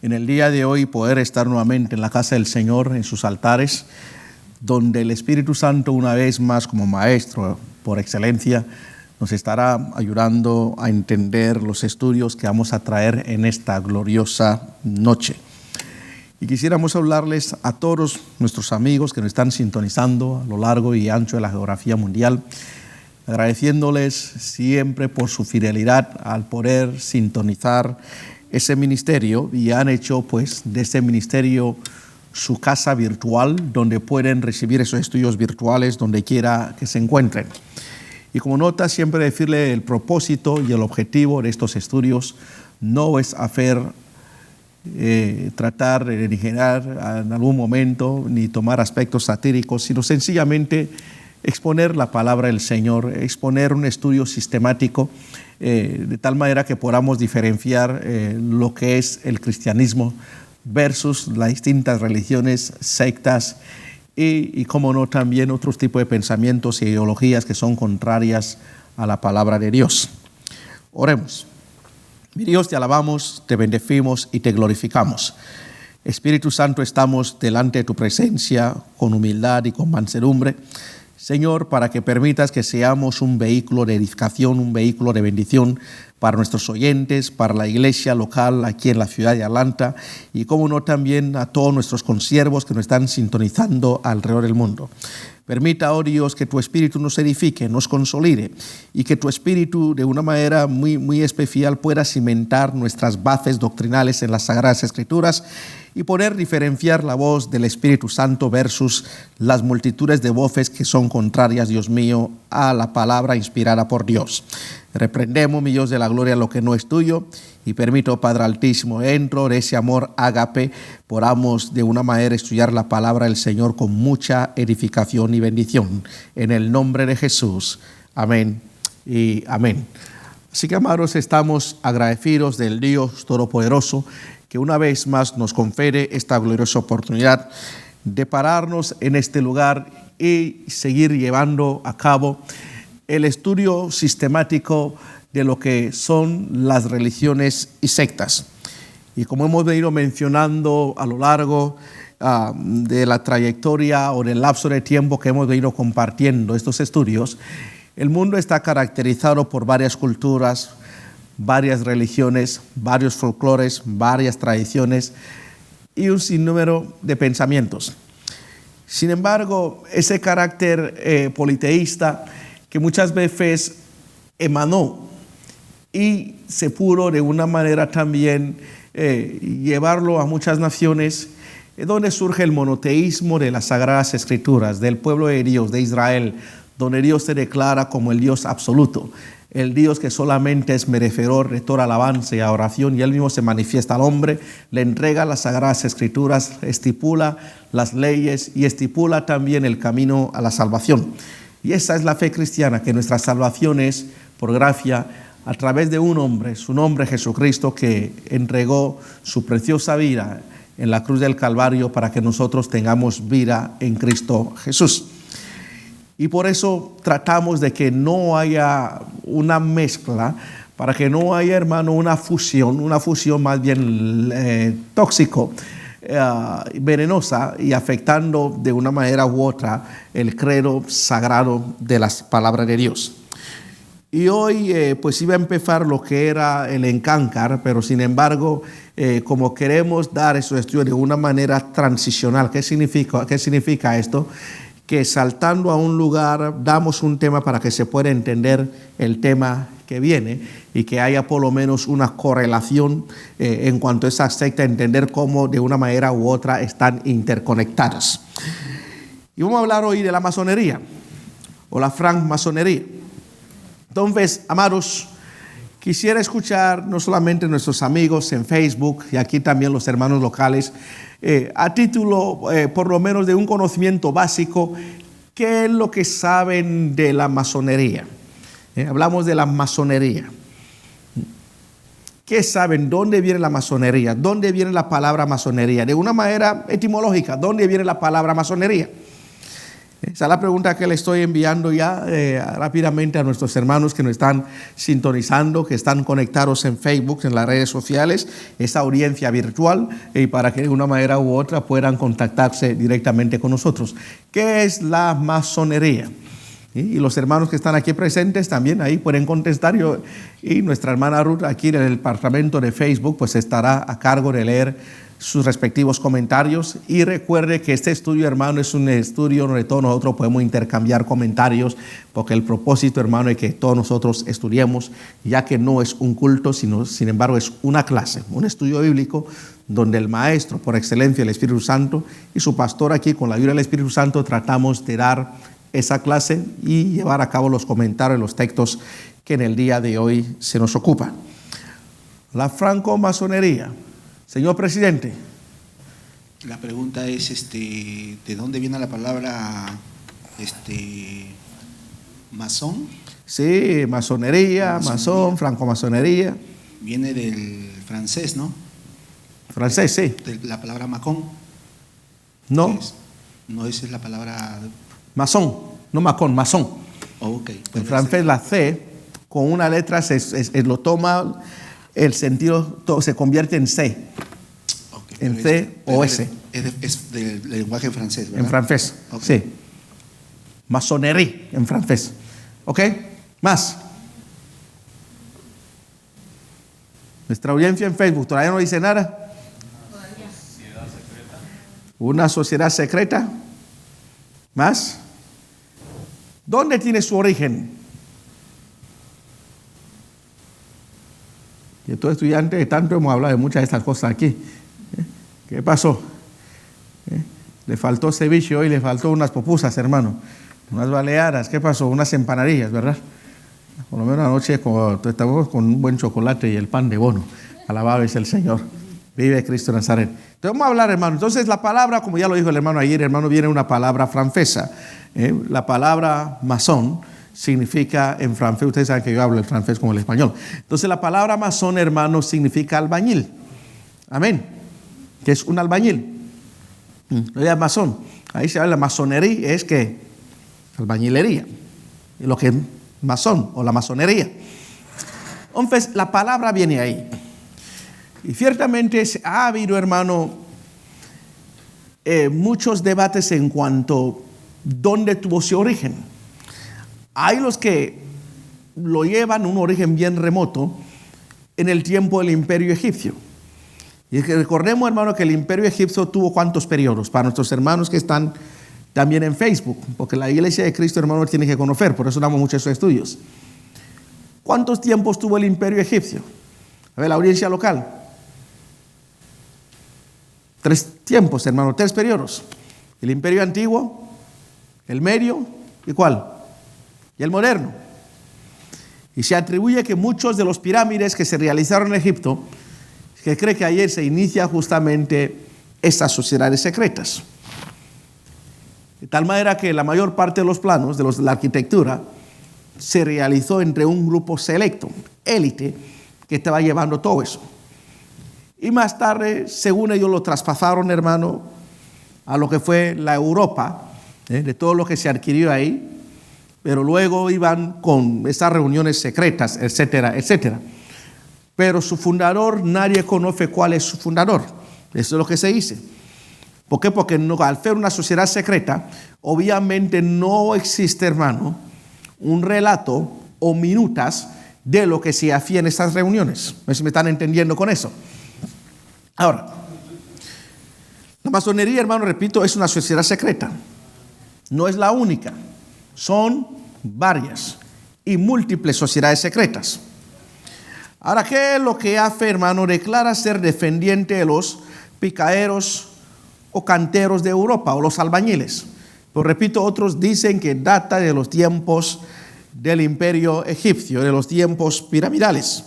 en el día de hoy poder estar nuevamente en la casa del Señor, en sus altares, donde el Espíritu Santo una vez más como maestro por excelencia nos estará ayudando a entender los estudios que vamos a traer en esta gloriosa noche. Y quisiéramos hablarles a todos nuestros amigos que nos están sintonizando a lo largo y ancho de la geografía mundial, agradeciéndoles siempre por su fidelidad al poder sintonizar ese ministerio, y han hecho pues de ese ministerio su casa virtual, donde pueden recibir esos estudios virtuales donde quiera que se encuentren. Y como nota, siempre decirle el propósito y el objetivo de estos estudios no es tratar de generar en algún momento ni tomar aspectos satíricos, sino sencillamente exponer la palabra del Señor, exponer un estudio sistemático de tal manera que podamos diferenciar lo que es el cristianismo versus las distintas religiones, sectas y como no, también otros tipos de pensamientos e ideologías que son contrarias a la palabra de Dios. Oremos. Mi Dios, te alabamos, te bendecimos y te glorificamos. Espíritu Santo, estamos delante de tu presencia con humildad y con mansedumbre, Señor, para que permitas que seamos un vehículo de edificación, un vehículo de bendición para nuestros oyentes, para la iglesia local aquí en la ciudad de Atlanta y, como no, también a todos nuestros consiervos que nos están sintonizando alrededor del mundo. Permita, oh Dios, que tu Espíritu nos edifique, nos consolide y que tu Espíritu de una manera muy especial pueda cimentar nuestras bases doctrinales en las Sagradas Escrituras y poder diferenciar la voz del Espíritu Santo versus las multitudes de voces que son contrarias, Dios mío, a la palabra inspirada por Dios. Reprendemos, mi Dios de la gloria, lo que no es tuyo y permito, Padre Altísimo, dentro de ese amor ágape, podamos de una manera estudiar la palabra del Señor con mucha edificación y bendición. En el nombre de Jesús. Amén y amén. Así que, amados, estamos agradecidos del Dios Todopoderoso que una vez más nos confere esta gloriosa oportunidad de pararnos en este lugar y seguir llevando a cabo el estudio sistemático de lo que son las religiones y sectas. Y como hemos venido mencionando a lo largo de la trayectoria o del lapso de tiempo que hemos venido compartiendo estos estudios, el mundo está caracterizado por varias culturas, varias religiones, varios folclores, varias tradiciones y un sinnúmero de pensamientos. Sin embargo, ese carácter politeísta que muchas veces emanó y se pudo de una manera también llevarlo a muchas naciones, donde surge el monoteísmo de las Sagradas Escrituras, del pueblo de Dios, de Israel, donde Dios se declara como el Dios absoluto, el Dios que solamente es merecedor de toda alabanza y adoración, y Él mismo se manifiesta al hombre, le entrega las Sagradas Escrituras, estipula las leyes y estipula también el camino a la salvación. Y esa es la fe cristiana, que nuestra salvación es por gracia a través de un hombre, su nombre Jesucristo, que entregó su preciosa vida en la cruz del Calvario para que nosotros tengamos vida en Cristo Jesús. Y por eso tratamos de que no haya una mezcla, para que no haya, hermano, una fusión más bien tóxico, venenosa y afectando de una manera u otra el credo sagrado de las palabras de Dios. Y hoy pues iba a empezar lo que era el encáncar, pero sin embargo, como queremos dar esos estudios de una manera transicional, ¿qué significa esto? Que saltando a un lugar damos un tema para que se pueda entender el tema que viene y que haya por lo menos una correlación en cuanto a esa secta, entender cómo de una manera u otra están interconectadas. Y vamos a hablar hoy de la masonería o la francmasonería. Entonces, amados, quisiera escuchar no solamente nuestros amigos en Facebook y aquí también los hermanos locales, a título por lo menos de un conocimiento básico, ¿qué es lo que saben de la masonería? Hablamos de la masonería. ¿Qué saben? ¿Dónde viene la masonería? ¿Dónde viene la palabra masonería? De una manera etimológica, ¿dónde viene la palabra masonería? Esa es la pregunta que le estoy enviando ya rápidamente a nuestros hermanos que nos están sintonizando, que están conectados en Facebook, en las redes sociales, esa audiencia virtual, y para que de una manera u otra puedan contactarse directamente con nosotros. ¿Qué es la masonería? Y los hermanos que están aquí presentes también ahí pueden contestar. Y nuestra hermana Ruth aquí en el departamento de Facebook pues estará a cargo de leer sus respectivos comentarios. Y recuerde que este estudio, hermano, es un estudio donde todos nosotros podemos intercambiar comentarios, porque el propósito, hermano, es que todos nosotros estudiemos, ya que no es un culto, sino, sin embargo, es una clase, un estudio bíblico donde el maestro por excelencia, el Espíritu Santo, y su pastor aquí con la ayuda del Espíritu Santo tratamos de dar esa clase y llevar a cabo los comentarios, los textos que en el día de hoy se nos ocupan. La francomasonería. Señor presidente. La pregunta es, ¿de dónde viene la palabra masón? Sí, masonería, masón, francomasonería. Viene del francés, ¿no? Francés, sí. De la palabra macón. No. No, esa es la palabra... Masón, no macón, masón. Oh, ok. En francés la C, con una letra lo toma, el sentido se convierte en C. Okay, en C o S. Es del lenguaje francés, ¿verdad? En francés, okay. Sí. Masonería, en francés. ¿Ok? Más. Nuestra audiencia en Facebook, ¿todavía no dice nada? Una sociedad secreta. ¿Más? ¿Dónde tiene su origen? Yo soy estudiante de tanto hemos hablado de muchas de estas cosas aquí. ¿Qué pasó? Le faltó ceviche hoy, le faltó unas pupusas, hermano. Unas baleadas, ¿qué pasó? Unas empanadillas, ¿verdad? Por lo menos anoche estamos con un buen chocolate y el pan de bono. Alabado es el Señor. Vive Cristo de Nazaret. Entonces vamos a hablar, hermano. Entonces la palabra, como ya lo dijo el hermano ayer, hermano, viene una palabra francesa. La palabra masón significa en francés, ustedes saben que yo hablo el francés como el español. Entonces la palabra masón, hermano, significa albañil. Amén. Que es un albañil. No masón. Ahí se habla de masonería, es que albañilería. Lo que es masón o la masonería. Entonces la palabra viene ahí. Y ciertamente ha habido, hermano, muchos debates en cuanto a dónde tuvo su origen. Hay los que lo llevan un origen bien remoto en el tiempo del Imperio Egipcio. Y recordemos, hermano, que el Imperio Egipcio tuvo ¿cuántos periodos? Para nuestros hermanos que están también en Facebook, porque la Iglesia de Cristo, hermano, tiene que conocer, por eso damos muchos estudios. ¿Cuántos tiempos tuvo el Imperio Egipcio? A ver, la audiencia local. 3 tiempos, hermano, 3 periodos. El Imperio Antiguo, el Medio, ¿y cuál? Y el Moderno. Y se atribuye que muchos de los pirámides que se realizaron en Egipto, que cree que ayer se inicia justamente estas sociedades secretas. De tal manera que la mayor parte de los planos de la arquitectura se realizó entre un grupo selecto, élite, que estaba llevando todo eso. Y más tarde, según ellos, lo traspasaron, hermano, a lo que fue la Europa, de todo lo que se adquirió ahí, pero luego iban con esas reuniones secretas, etcétera, etcétera. Pero su fundador, nadie conoce cuál es su fundador. Eso es lo que se dice. ¿Por qué? Porque no, al ser una sociedad secreta, obviamente no existe, hermano, un relato o minutas de lo que se hacía en estas reuniones. No sé si me están entendiendo con eso. Ahora, la masonería, hermano, repito, es una sociedad secreta. No es la única. Son varias y múltiples sociedades secretas. Ahora, ¿qué es lo que hace, hermano? Declara ser defendiente de los picaeros o canteros de Europa o los albañiles. Pero repito, otros dicen que data de los tiempos del Imperio Egipcio, de los tiempos piramidales.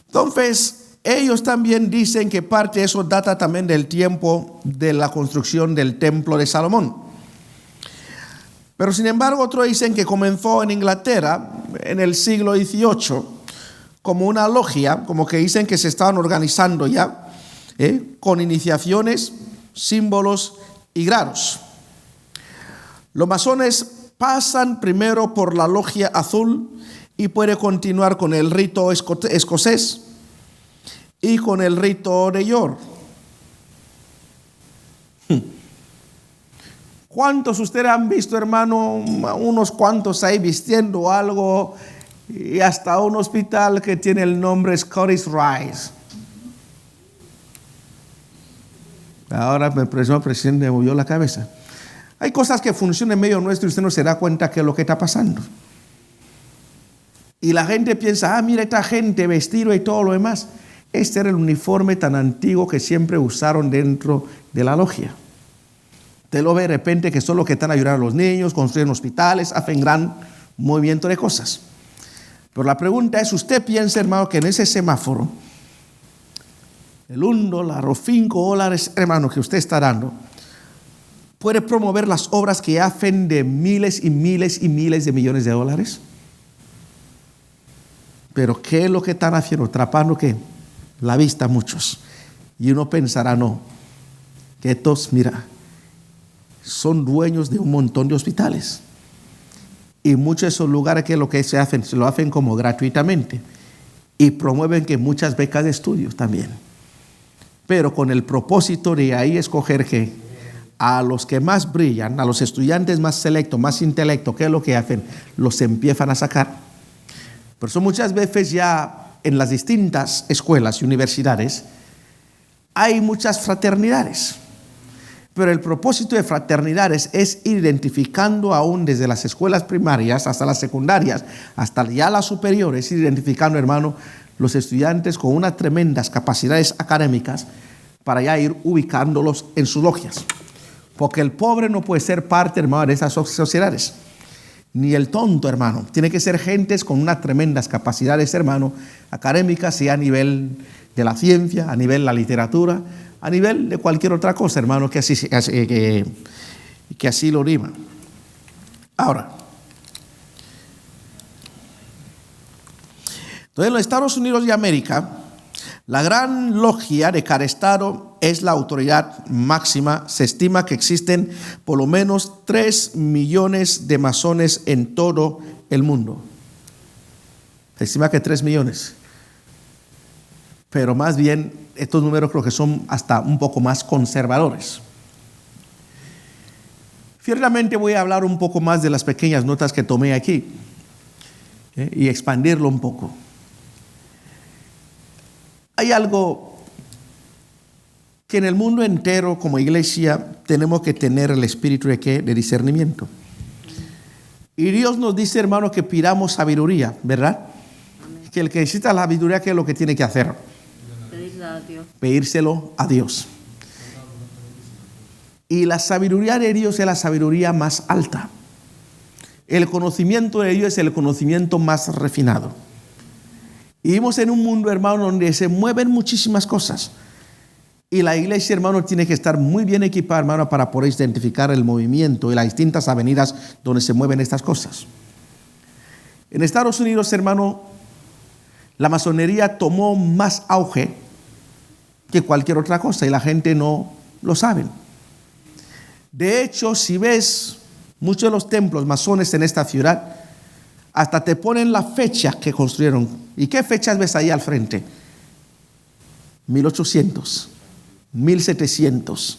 Entonces, ellos también dicen que parte de eso data también del tiempo de la construcción del Templo de Salomón. Pero sin embargo, otros dicen que comenzó en Inglaterra en el siglo XVIII como una logia, como que dicen que se estaban organizando ya, con iniciaciones, símbolos y grados. Los masones pasan primero por la logia azul y puede continuar con el rito escocés y con el rito de York. ¿Cuántos ustedes han visto, hermano, unos cuantos ahí vistiendo algo, y hasta un hospital que tiene el nombre Scottish Rite? Ahora el presidente me movió la cabeza. Hay cosas que funcionan en medio nuestro y usted no se da cuenta que es lo que está pasando. Y la gente piensa, mira esta gente vestido y todo lo demás. Este era el uniforme tan antiguo que siempre usaron dentro de la logia. Usted lo ve de repente que son los que están ayudando a los niños, construyen hospitales, hacen gran movimiento de cosas. Pero la pregunta es, ¿usted piensa, hermano, que en ese semáforo, el $1 o $5, hermano, que usted está dando, puede promover las obras que hacen de miles y miles y miles de millones de dólares? Pero ¿qué es lo que están haciendo? Atrapando ¿qué? La vista a muchos. Y uno pensará, no, que estos, mira, son dueños de un montón de hospitales. Y muchos de esos lugares que lo que se hacen, se lo hacen como gratuitamente. Y promueven que muchas becas de estudios también. Pero con el propósito de ahí escoger que a los que más brillan, a los estudiantes más selectos, más intelectos, ¿qué es lo que hacen? Los empiezan a sacar. Por eso muchas veces ya en las distintas escuelas y universidades hay muchas fraternidades. Pero el propósito de fraternidades es ir identificando aún desde las escuelas primarias hasta las secundarias, hasta ya las superiores, ir identificando, hermano, los estudiantes con unas tremendas capacidades académicas para ya ir ubicándolos en sus logias. Porque el pobre no puede ser parte, hermano, de esas sociedades. Ni el tonto, hermano. Tiene que ser gentes con unas tremendas capacidades, hermano, académicas, sea a nivel de la ciencia, a nivel de la literatura, a nivel de cualquier otra cosa, hermano, que así lo diga. Ahora, entonces en los Estados Unidos de América, la gran logia de cada estado es la autoridad máxima. Se estima que existen por lo menos 3 millones de masones en todo el mundo. Se estima que 3 millones. Pero más bien, estos números creo que son hasta un poco más conservadores. Ciertamente voy a hablar un poco más de las pequeñas notas que tomé aquí y expandirlo un poco. Hay algo que en el mundo entero como iglesia tenemos que tener el espíritu de ¿qué? De discernimiento. Y Dios nos dice, hermano, que pidamos sabiduría, ¿verdad? Que el que necesita la sabiduría, ¿qué es lo que tiene que hacer? Pedírselo a Dios. Y la sabiduría de Dios es la sabiduría más alta. El conocimiento de Dios es el conocimiento más refinado. Y vivimos en un mundo, hermano, donde se mueven muchísimas cosas. Y la iglesia, hermano, tiene que estar muy bien equipada, hermano, para poder identificar el movimiento y las distintas avenidas donde se mueven estas cosas. En Estados Unidos, hermano, la masonería tomó más auge que cualquier otra cosa y la gente no lo sabe. De hecho, si ves muchos de los templos masones en esta ciudad, hasta te ponen la fecha que construyeron. ¿Y qué fechas ves ahí al frente? 1800, 1700.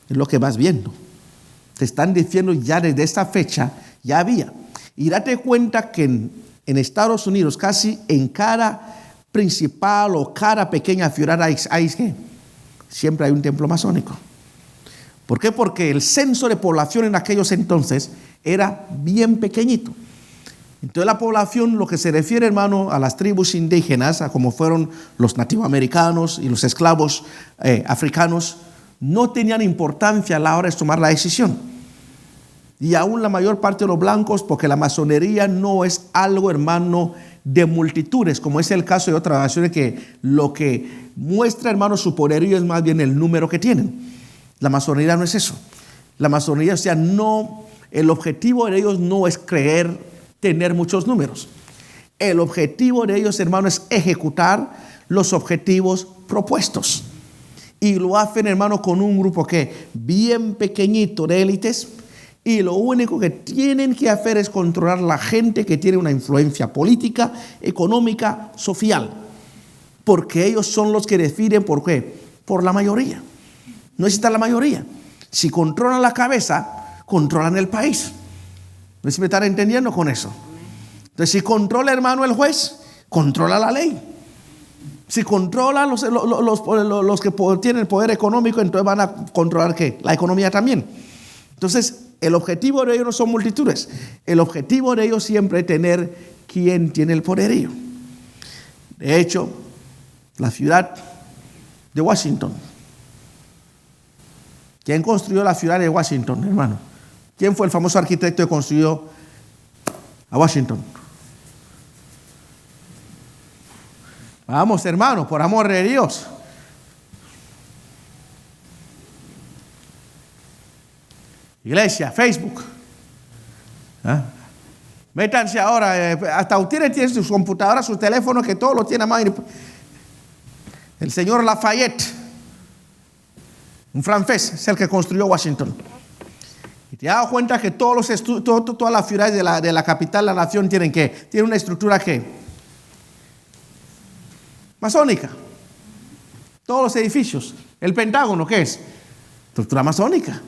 Es lo que vas viendo. Te están diciendo ya desde esta fecha ya había. Y date cuenta que en Estados Unidos casi en cada principal o cada pequeña ciudad siempre hay un templo masónico. ¿Por qué? Porque el censo de población en aquellos entonces era bien pequeñito. Entonces la población, lo que se refiere, hermano, a las tribus indígenas, a como fueron los nativoamericanos y los esclavos africanos, no tenían importancia a la hora de tomar la decisión. Y aún la mayor parte de los blancos, porque la masonería no es algo, hermano, de multitudes, como es el caso de otras naciones que lo que muestra, hermano, su poderío es más bien el número que tienen. La masonería no es eso. La masonería, o sea, no, el objetivo de ellos no es tener muchos números. El objetivo de ellos, hermano, es ejecutar los objetivos propuestos. Y lo hacen, hermano, con un grupo que bien pequeñito de élites Y lo único que tienen que hacer es controlar la gente que tiene una influencia política, económica, social. Porque ellos son los que deciden por qué. Por la mayoría. No necesitan la mayoría. Si controlan la cabeza, controlan el país. ¿No sé si me están entendiendo con eso? Entonces, si controla, hermano, el juez, controla la ley. Si controla los que tienen poder económico, entonces van a controlar ¿qué? La economía también. Entonces, el objetivo de ellos no son multitudes. El objetivo de ellos siempre es tener quien tiene el poderío. De hecho, la ciudad de Washington. ¿Quién construyó la ciudad de Washington, hermano? ¿Quién fue el famoso arquitecto que construyó a Washington? Vamos, hermano, por amor de Dios. Iglesia, Facebook. ¿Ah? Métanse ahora, hasta ustedes tienen sus computadoras, sus teléfonos, que todo lo tienen a mano. El señor Lafayette, un francés, es el que construyó Washington. Y te has dado cuenta que todas las ciudades de la capital de la nación tienen una estructura masónica. Todos los edificios. El Pentágono, ¿qué es? Estructura masónica.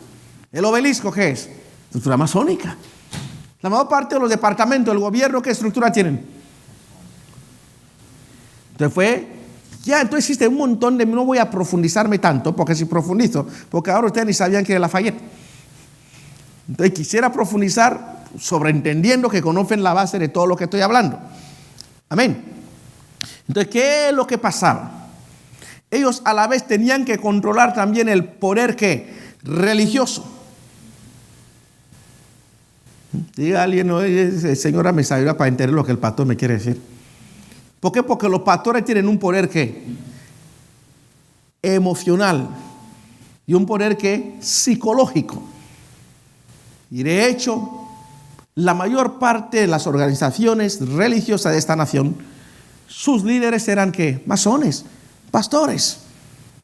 El obelisco, ¿qué es? Estructura masónica. La mayor parte de los departamentos del gobierno, ¿qué estructura tienen? Entonces entonces existe un montón no voy a profundizarme tanto, porque si profundizo, porque ahora ustedes ni sabían que era Lafayette. Entonces quisiera profundizar sobreentendiendo que conocen la base de todo lo que estoy hablando. Amén. Entonces, ¿qué es lo que pasaba? Ellos a la vez tenían que controlar también el poder religioso. Diga alguien, no, señora, me ayuda para entender lo que el pastor me quiere decir. ¿Por qué? Porque los pastores tienen un poder emocional y un poder psicológico. Y de hecho, la mayor parte de las organizaciones religiosas de esta nación, sus líderes eran masones, pastores,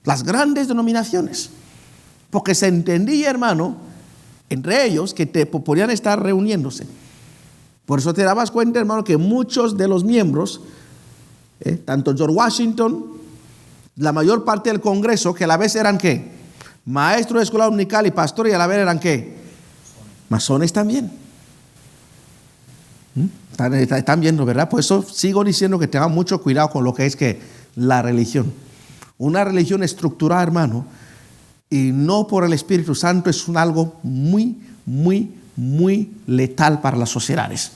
las grandes denominaciones. Porque se entendía, hermano, entre ellos que podían estar reuniéndose. Por eso te dabas cuenta, hermano, que muchos de los miembros, tanto George Washington, la mayor parte del Congreso, que a la vez eran maestros de escuela dominical y pastores, y a la vez eran masones también. Están viendo, ¿verdad? Por eso sigo diciendo que tengan mucho cuidado con lo que es la religión. Una religión estructurada, hermano, y no por el Espíritu Santo, es algo muy, muy, muy letal para las sociedades.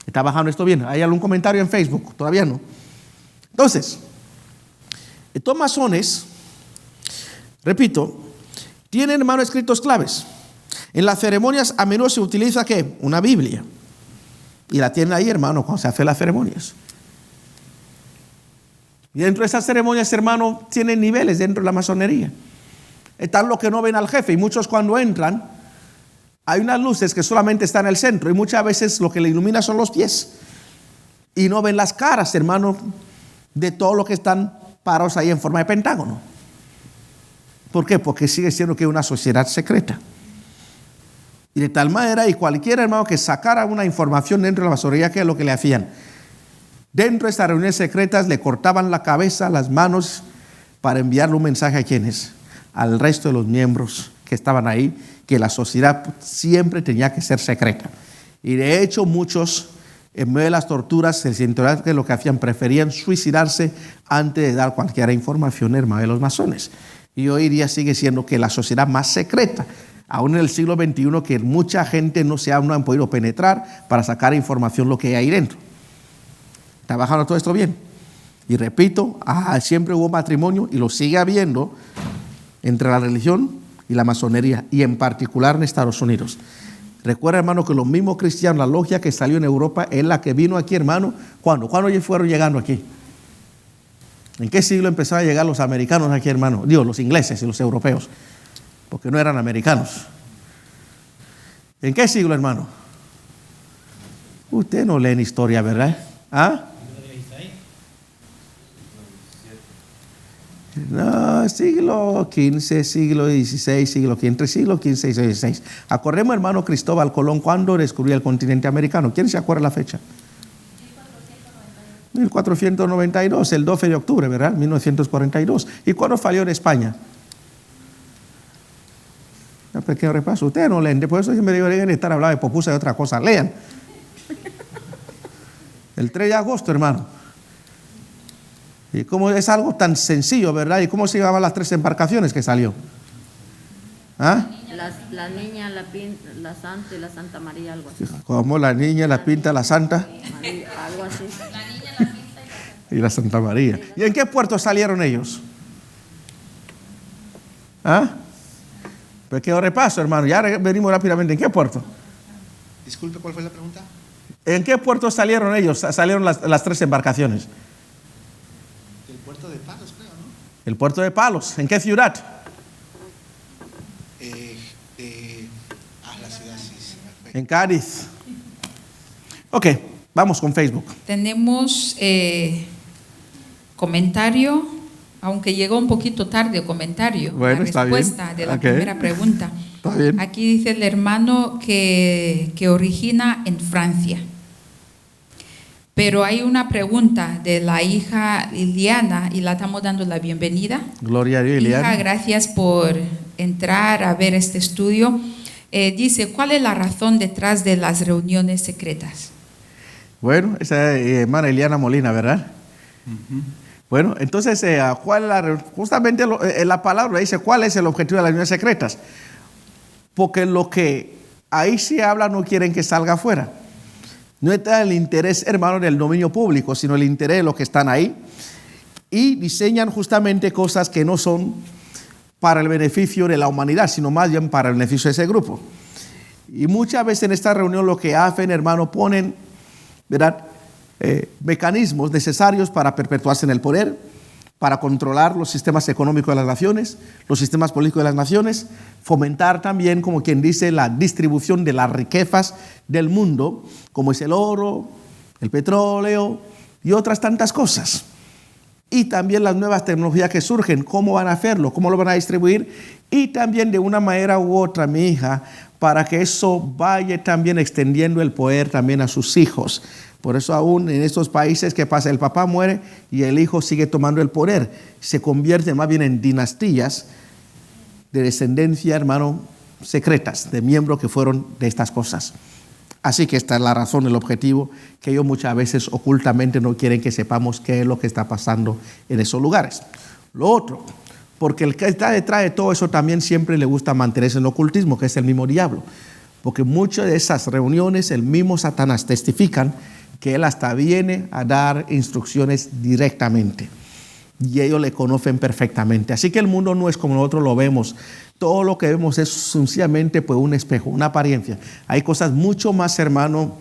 ¿Está bajando esto bien? ¿Hay algún comentario en Facebook? Todavía no. Entonces, estos masones, repito, tienen, hermano, escritos claves. En las ceremonias a menudo se utiliza una Biblia. Y la tienen ahí, hermano, cuando se hacen las ceremonias. Y dentro de esas ceremonias, hermano, tienen niveles dentro de la masonería. Están los que no ven al jefe, y muchos cuando entran, hay unas luces que solamente están en el centro, y muchas veces lo que le ilumina son los pies. Y no ven las caras, hermano, de todos los que están parados ahí en forma de pentágono. ¿Por qué? Porque sigue siendo una sociedad secreta. Y de tal manera, y cualquier hermano que sacara una información dentro de la masonería, ¿qué es lo que le hacían? Dentro de estas reuniones secretas le cortaban la cabeza, las manos, para enviarle un mensaje a quienes, al resto de los miembros que estaban ahí, que la sociedad siempre tenía que ser secreta. Y de hecho muchos, en medio de las torturas, se sintieron que lo que hacían, preferían suicidarse antes de dar cualquier información, hermano, de los masones. Y hoy día sigue siendo la sociedad más secreta, aún en el siglo XXI, que mucha gente no han podido penetrar para sacar información lo que hay ahí dentro. ¿Está bajando todo esto bien? Y repito, siempre hubo matrimonio, y lo sigue habiendo, entre la religión y la masonería, y en particular en Estados Unidos. Recuerda, hermano, que los mismos cristianos, la logia que salió en Europa es la que vino aquí, hermano. ¿Cuándo fueron llegando aquí? ¿En qué siglo empezaron a llegar los americanos aquí, hermano? Digo, los ingleses y los europeos, porque no eran americanos. ¿En qué siglo, hermano? Usted no lee en historia, ¿verdad? ¿Ah? No, siglo XV, siglo XVI, siglo XV, entre siglo XV y XVI. Acordemos, hermano Cristóbal Colón, cuando descubrió el continente americano. ¿Quién se acuerda la fecha? 1492, el 12 de octubre, ¿verdad? 1942. ¿Y cuándo falló en España? Un pequeño repaso. Ustedes no leen, por eso me deberían estar hablando de popusa y otra cosa. Lean. El 3 de agosto, hermano. Y cómo es algo tan sencillo, ¿verdad? ¿Y cómo se llamaban las 3 embarcaciones que salió? ¿Ah? La niña, la santa y la Santa María, algo así. Como la niña, la pinta, la santa. María, algo así. La niña, la pinta Y la Santa María. ¿Y en qué puerto salieron ellos? ¿Ah? Pequeño repaso, hermano. Ya venimos rápidamente. ¿En qué puerto? Disculpe, ¿cuál fue la pregunta? ¿En qué puerto salieron ellos? Salieron las 3 embarcaciones. Del puerto de Palos, creo, ¿no? El puerto de Palos. ¿En qué ciudad? La ciudad, sí, perfecto. En Cádiz. Ok, vamos con Facebook. Tenemos comentario, aunque llegó un poquito tarde el comentario, Bueno, la está bien. respuesta de la Ok. primera pregunta. Está bien. Aquí dice el hermano que origina en Francia. Pero hay una pregunta de la hija Liliana y la estamos dando la bienvenida. Gloria a Dios, Hija, Liliana. gracias por entrar a ver este estudio. Dice, ¿cuál es la razón detrás de las reuniones secretas? Bueno, esa es hermana Eliana Molina, ¿verdad? Bueno, entonces, justamente la palabra dice, ¿cuál es el objetivo de las reuniones secretas? Porque lo que ahí se habla no quieren que salga afuera. No está el interés, hermano, del dominio público, sino el interés de los que están ahí. Y diseñan justamente cosas que no son para el beneficio de la humanidad, sino más bien para el beneficio de ese grupo. Y muchas veces en esta reunión lo que hacen, hermano, ponen, ¿verdad?, mecanismos necesarios para perpetuarse en el poder, para controlar los sistemas económicos de las naciones, los sistemas políticos de las naciones, fomentar también, como quien dice, la distribución de las riquezas del mundo, como es el oro, el petróleo y otras tantas cosas. Y también las nuevas tecnologías que surgen, cómo van a hacerlo, cómo lo van a distribuir, y también de una manera u otra, mi hija, para que eso vaya también extendiendo el poder también a sus hijos. Por eso aún en estos países, ¿qué pasa? El papá muere y el hijo sigue tomando el poder. Se convierte más bien en dinastías de descendencia, hermano, secretas, de miembros que fueron de estas cosas. Así que esta es la razón, el objetivo, que ellos muchas veces ocultamente no quieren que sepamos qué es lo que está pasando en esos lugares. Lo otro, porque el que está detrás de todo eso también siempre le gusta mantenerse en el ocultismo, que es el mismo diablo. Porque muchas de esas reuniones, el mismo Satanás testifican que él hasta viene a dar instrucciones directamente. Y ellos le conocen perfectamente. Así que el mundo no es como nosotros lo vemos. Todo lo que vemos es sencillamente pues, un espejo, una apariencia. Hay cosas mucho más, hermano,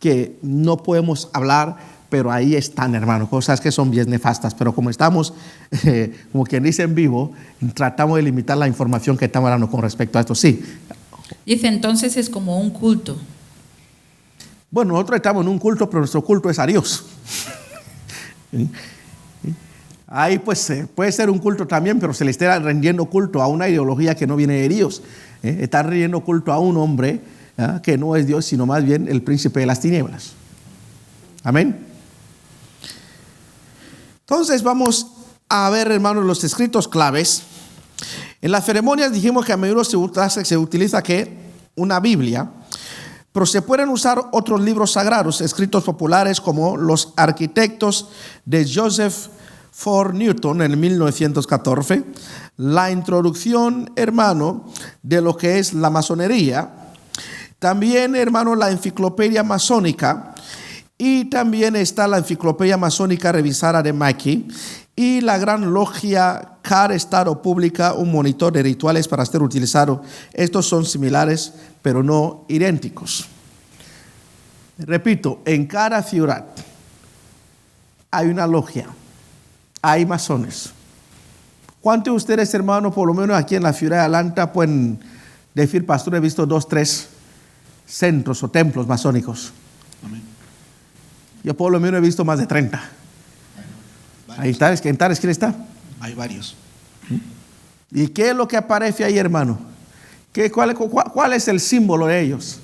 que no podemos hablar, pero ahí están, hermano. Cosas que son bien nefastas. Pero como estamos, como quien dice, en vivo, tratamos de limitar la información que estamos dando con respecto a esto. Sí. Dice, entonces es como un culto. Bueno, nosotros estamos en un culto, pero nuestro culto es a Dios. Ahí pues puede ser un culto también, pero se le está rendiendo culto a una ideología que no viene de Dios. Está rendiendo culto a un hombre que no es Dios, sino más bien el príncipe de las tinieblas. Amén. Entonces vamos a ver, hermanos, los escritos claves. En las ceremonias dijimos que a menudo se utiliza ¿qué? Una Biblia. Pero se pueden usar otros libros sagrados, escritos populares como Los Arquitectos de Joseph Ford Newton en 1914, la introducción, hermano, de lo que es la masonería, también, hermano, la enciclopedia masónica, y también está la enciclopedia masónica revisada de Mackey, y la gran logia cada estado publica un monitor de rituales para ser utilizado. Estos son similares, pero no idénticos. Repito, en cada ciudad hay una logia, hay masones. ¿Cuántos de ustedes, hermanos, por lo menos aquí en la ciudad de Atlanta, pueden decir, pastor, he visto 2, 3 centros o templos masónicos? Amén. Yo por lo menos he visto más de 30. Ahí está, ¿en tal esquina está? Hay varios. ¿Y qué es lo que aparece ahí, hermano? ¿Cuál es el símbolo de ellos?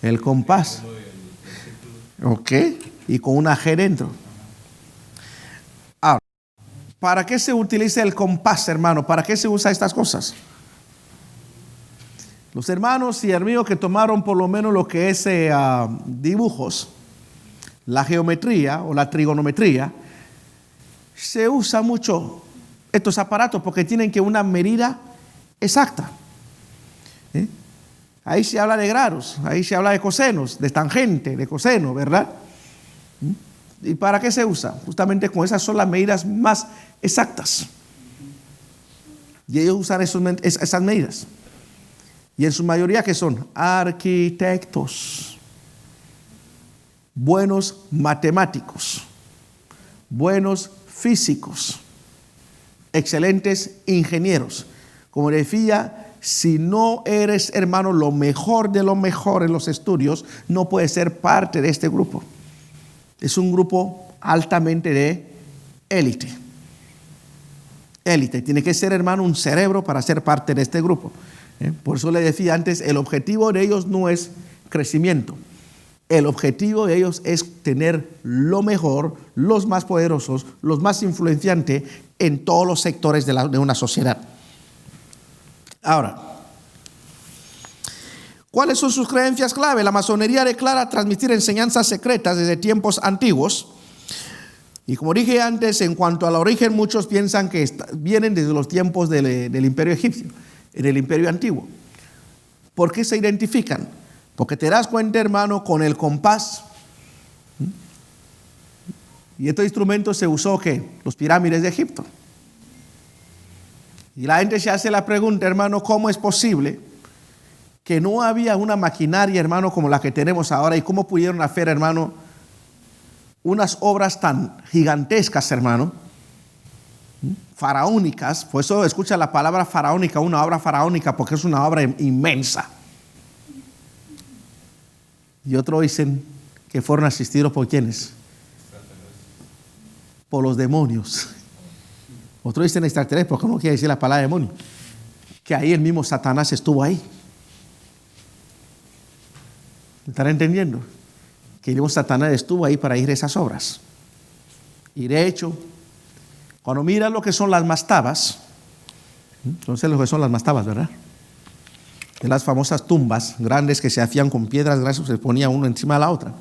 El compás. Ok, y con una G dentro. Ahora, ¿para qué se utiliza el compás, hermano? ¿Para qué se usa estas cosas? Los hermanos y amigos que tomaron por lo menos lo que es dibujos, la geometría o la trigonometría, se usa mucho estos aparatos porque tienen que una medida exacta. Ahí se habla de grados, ahí se habla de cosenos, de tangente, de coseno, ¿verdad? ¿Y para qué se usa? Justamente con esas son las medidas más exactas. Y ellos usan esas medidas. Y en su mayoría, ¿qué son? Arquitectos, buenos matemáticos, buenos físicos, excelentes ingenieros. Como decía, si no eres, hermano, lo mejor de lo mejor en los estudios, no puedes ser parte de este grupo. Es un grupo altamente de élite. Élite. Tiene que ser, hermano, un cerebro para ser parte de este grupo. Por eso le decía antes, el objetivo de ellos no es crecimiento. El objetivo de ellos es tener lo mejor, los más poderosos, los más influyentes en todos los sectores de una sociedad. Ahora, ¿cuáles son sus creencias clave? La masonería declara transmitir enseñanzas secretas desde tiempos antiguos. Y como dije antes, en cuanto al origen, muchos piensan que vienen desde los tiempos del Imperio Egipcio, en el Imperio Antiguo. ¿Por qué se identifican? Porque te das cuenta, hermano, con el compás. Y este instrumento se usó, ¿qué? Los pirámides de Egipto. Y la gente se hace la pregunta, hermano, ¿cómo es posible que no había una maquinaria, hermano, como la que tenemos ahora? ¿Y cómo pudieron hacer, hermano, unas obras tan gigantescas, hermano, faraónicas? Por eso escucha la palabra faraónica, una obra faraónica, porque es una obra inmensa. Y otros dicen que fueron asistidos por ¿quiénes? Por los demonios. Otros dicen extraterrestres, porque no quiere decir la palabra demonio. Que ahí el mismo Satanás estuvo ahí. ¿Están entendiendo? Que el mismo Satanás estuvo ahí para ir a esas obras. Y de hecho, cuando mira lo que son las mastabas, entonces lo que son las mastabas, ¿verdad? De las famosas tumbas grandes que se hacían con piedras grandes, se ponía uno encima de la otra.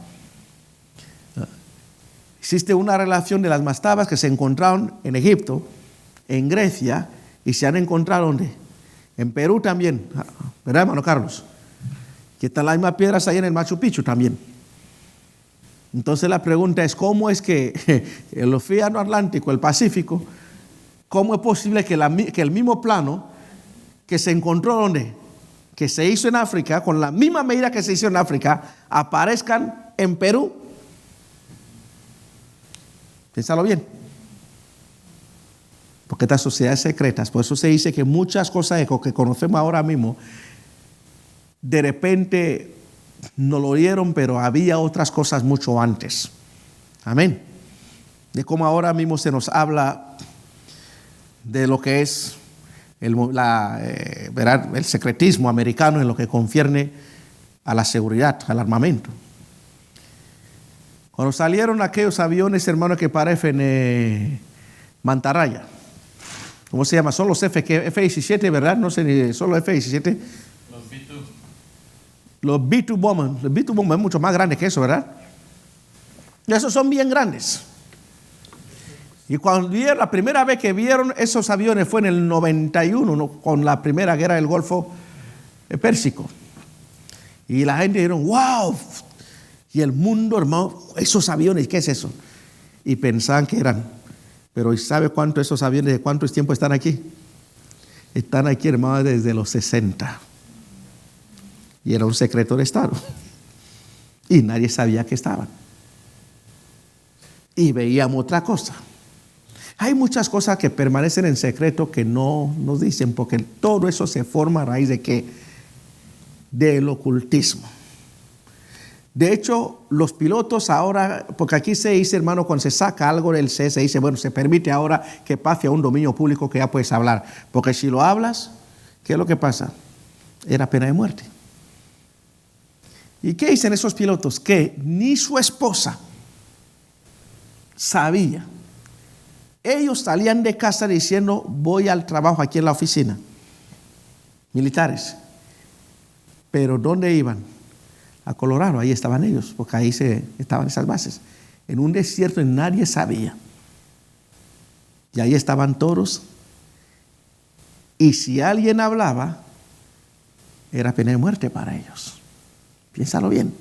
Existe una relación de las mastabas que se encontraron en Egipto, en Grecia, y se han encontrado ¿dónde? En Perú también, ¿verdad, hermano Carlos? Que están las mismas piedras ahí en el Machu Picchu también. Entonces la pregunta es, ¿cómo es que el océano Atlántico, el Pacífico, cómo es posible que el mismo plano que se encontró ¿dónde? Que se hizo en África, con la misma medida que se hizo en África, aparezcan en Perú? Piénsalo bien. Porque estas sociedades secretas, por eso se dice que muchas cosas que conocemos ahora mismo, de repente no lo dieron, pero había otras cosas mucho antes. Amén. De cómo ahora mismo se nos habla de lo que es el secretismo americano en lo que concierne a la seguridad, al armamento. Cuando salieron aquellos aviones, hermanos, que parecen mantarraya, ¿cómo se llama? Son los F-17, ¿verdad? No sé ni, son los F-17. Los B-2 Bomber. Los B-2 Bomber es mucho más grande que eso, ¿verdad? Y esos son bien grandes. Y cuando vieron, la primera vez que vieron esos aviones fue en el 91, ¿no? Con la primera guerra del Golfo Pérsico. Y la gente dijeron, wow. Y el mundo, hermano, esos aviones, ¿qué es eso? Y pensaban que eran. Pero ¿sabe cuánto esos aviones, de cuánto tiempo están aquí? Están aquí, hermano, desde los 60. Y era un secreto de Estado. Y nadie sabía que estaban. Y veíamos otra cosa. Hay muchas cosas que permanecen en secreto que no nos dicen, porque todo eso se forma a raíz de ¿qué? Del ocultismo. De hecho, los pilotos ahora, porque aquí se dice, hermano, cuando se saca algo del C, se dice, bueno, se permite ahora que pase a un dominio público que ya puedes hablar. Porque si lo hablas, ¿qué es lo que pasa? Era pena de muerte. ¿Y qué dicen esos pilotos? Que ni su esposa sabía. Ellos salían de casa diciendo, voy al trabajo aquí en la oficina. Militares. Pero ¿dónde iban? A Colorado, ahí estaban ellos, porque ahí estaban esas bases. En un desierto y nadie sabía. Y ahí estaban todos. Y si alguien hablaba, era pena de muerte para ellos. Piénsalo bien.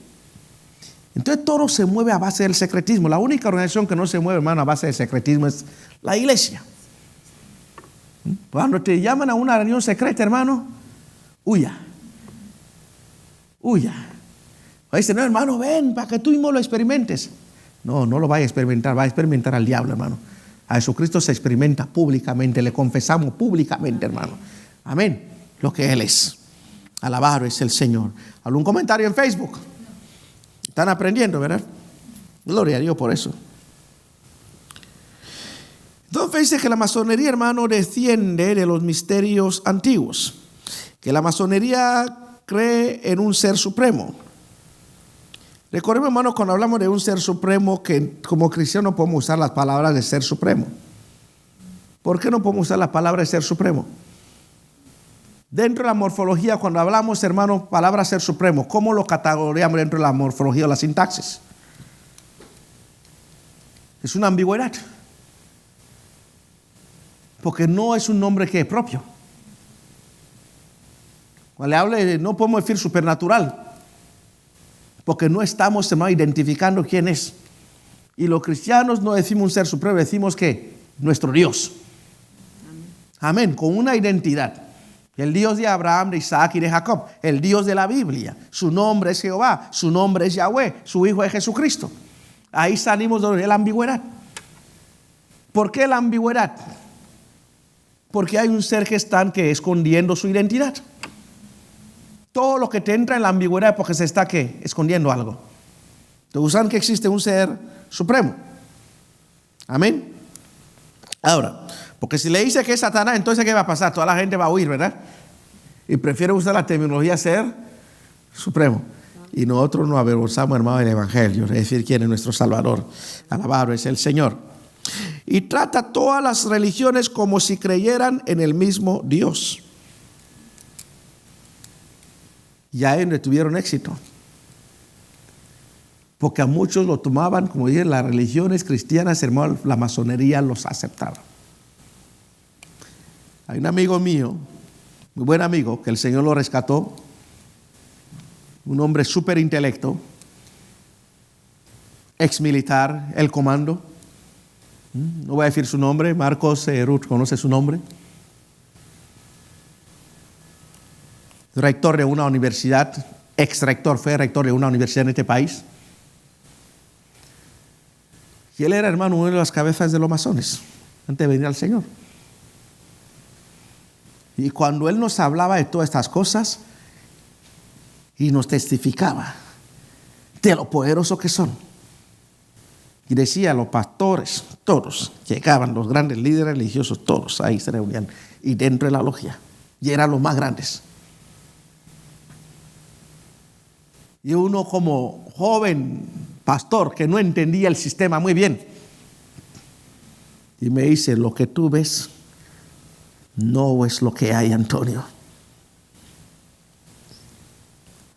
Entonces todo se mueve a base del secretismo. La única organización que no se mueve, hermano, a base del secretismo es la iglesia. Cuando te llaman a una reunión secreta, hermano, huya. Huya. Dice, no, hermano, ven para que tú mismo lo experimentes. No, no lo vaya a experimentar, va a experimentar al diablo, hermano. A Jesucristo se experimenta públicamente, le confesamos públicamente, hermano. Amén. Lo que Él es. Alabado es el Señor. ¿Algún comentario en Facebook? Están aprendiendo, ¿verdad? Gloria a Dios por eso. Entonces dice que la masonería, hermano, desciende de los misterios antiguos. Que la masonería cree en un ser supremo. Recordemos, hermano, cuando hablamos de un ser supremo, que como cristianos podemos usar las palabras de ser supremo. ¿Por qué no podemos usar la palabra de ser supremo? Dentro de la morfología, cuando hablamos, hermano, palabra ser supremo, ¿cómo lo categorizamos dentro de la morfología o la sintaxis? Es una ambigüedad. Porque no es un nombre que es propio. Cuando le hable, no podemos decir supernatural. Porque no estamos, hermano, identificando quién es. Y los cristianos no decimos un ser supremo, decimos que nuestro Dios. Amén. Con una identidad. El Dios de Abraham, de Isaac y de Jacob. El Dios de la Biblia. Su nombre es Jehová. Su nombre es Yahweh. Su Hijo es Jesucristo. Ahí salimos de la ambigüedad. ¿Por qué la ambigüedad? Porque hay un ser que está escondiendo su identidad. Todo lo que te entra en la ambigüedad es porque se está escondiendo algo. Entonces usan que existe un ser supremo. Amén. Ahora, porque si le dice que es Satanás, entonces ¿qué va a pasar? Toda la gente va a huir, ¿verdad? Y prefiere usar la terminología ser supremo. Y nosotros nos avergonzamos, hermano, del Evangelio, es decir, quién es nuestro Salvador. Alabado es el Señor. Y trata todas las religiones como si creyeran en el mismo Dios. Y ahí donde tuvieron éxito. Porque a muchos lo tomaban, como dije, las religiones cristianas, hermano, la masonería los aceptaba. Hay un amigo mío, muy buen amigo, que el Señor lo rescató, un hombre súper intelecto, ex militar, el comando. No voy a decir su nombre, Marcos Ruth, ¿conoce su nombre? Rector de una universidad, ex rector, fue rector de una universidad en este país. Y él era, hermano, una de las cabezas de los masones, antes de venir al Señor. Y cuando él nos hablaba de todas estas cosas, y nos testificaba de lo poderosos que son. Y decía, los pastores, todos, llegaban, los grandes líderes religiosos, todos ahí se reunían. Y dentro de la logia, y eran los más grandes. Y uno como joven pastor que no entendía el sistema muy bien. Y me dice, lo que tú ves no es lo que hay, Antonio.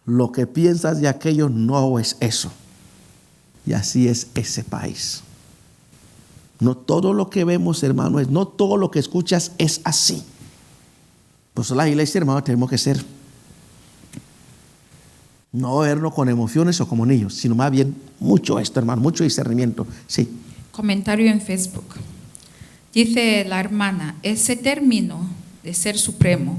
Lo que piensas de aquello no es eso. Y así es ese país. No todo lo que vemos, hermano, no todo lo que escuchas es así. Pues la iglesia, hermano, tenemos que ser. No vernos con emociones o como niños, sino más bien mucho esto, hermano, mucho discernimiento. Sí. Comentario en Facebook. Dice la hermana, ese término de ser supremo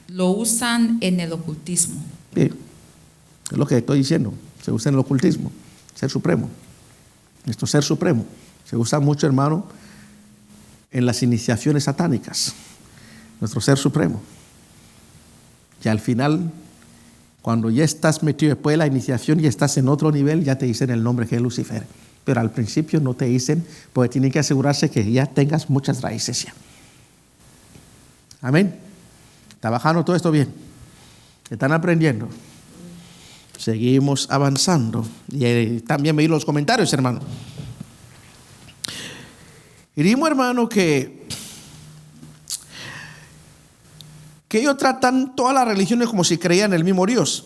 lo usan en el ocultismo. Sí, es lo que estoy diciendo. Se usa en el ocultismo, ser supremo. Esto ser supremo. Se usa mucho, hermano, en las iniciaciones satánicas. Nuestro ser supremo. Y al final, Cuando ya estás metido después de la iniciación y estás en otro nivel, ya te dicen el nombre que es Lucifer. Pero al principio no te dicen, porque tienen que asegurarse que ya tengas muchas raíces ya. Amén. ¿Está bajando todo esto bien? ¿Están aprendiendo? Seguimos avanzando. Y también me di los comentarios, hermano. Y dimos, hermano, que ellos tratan todas las religiones como si creían en el mismo Dios,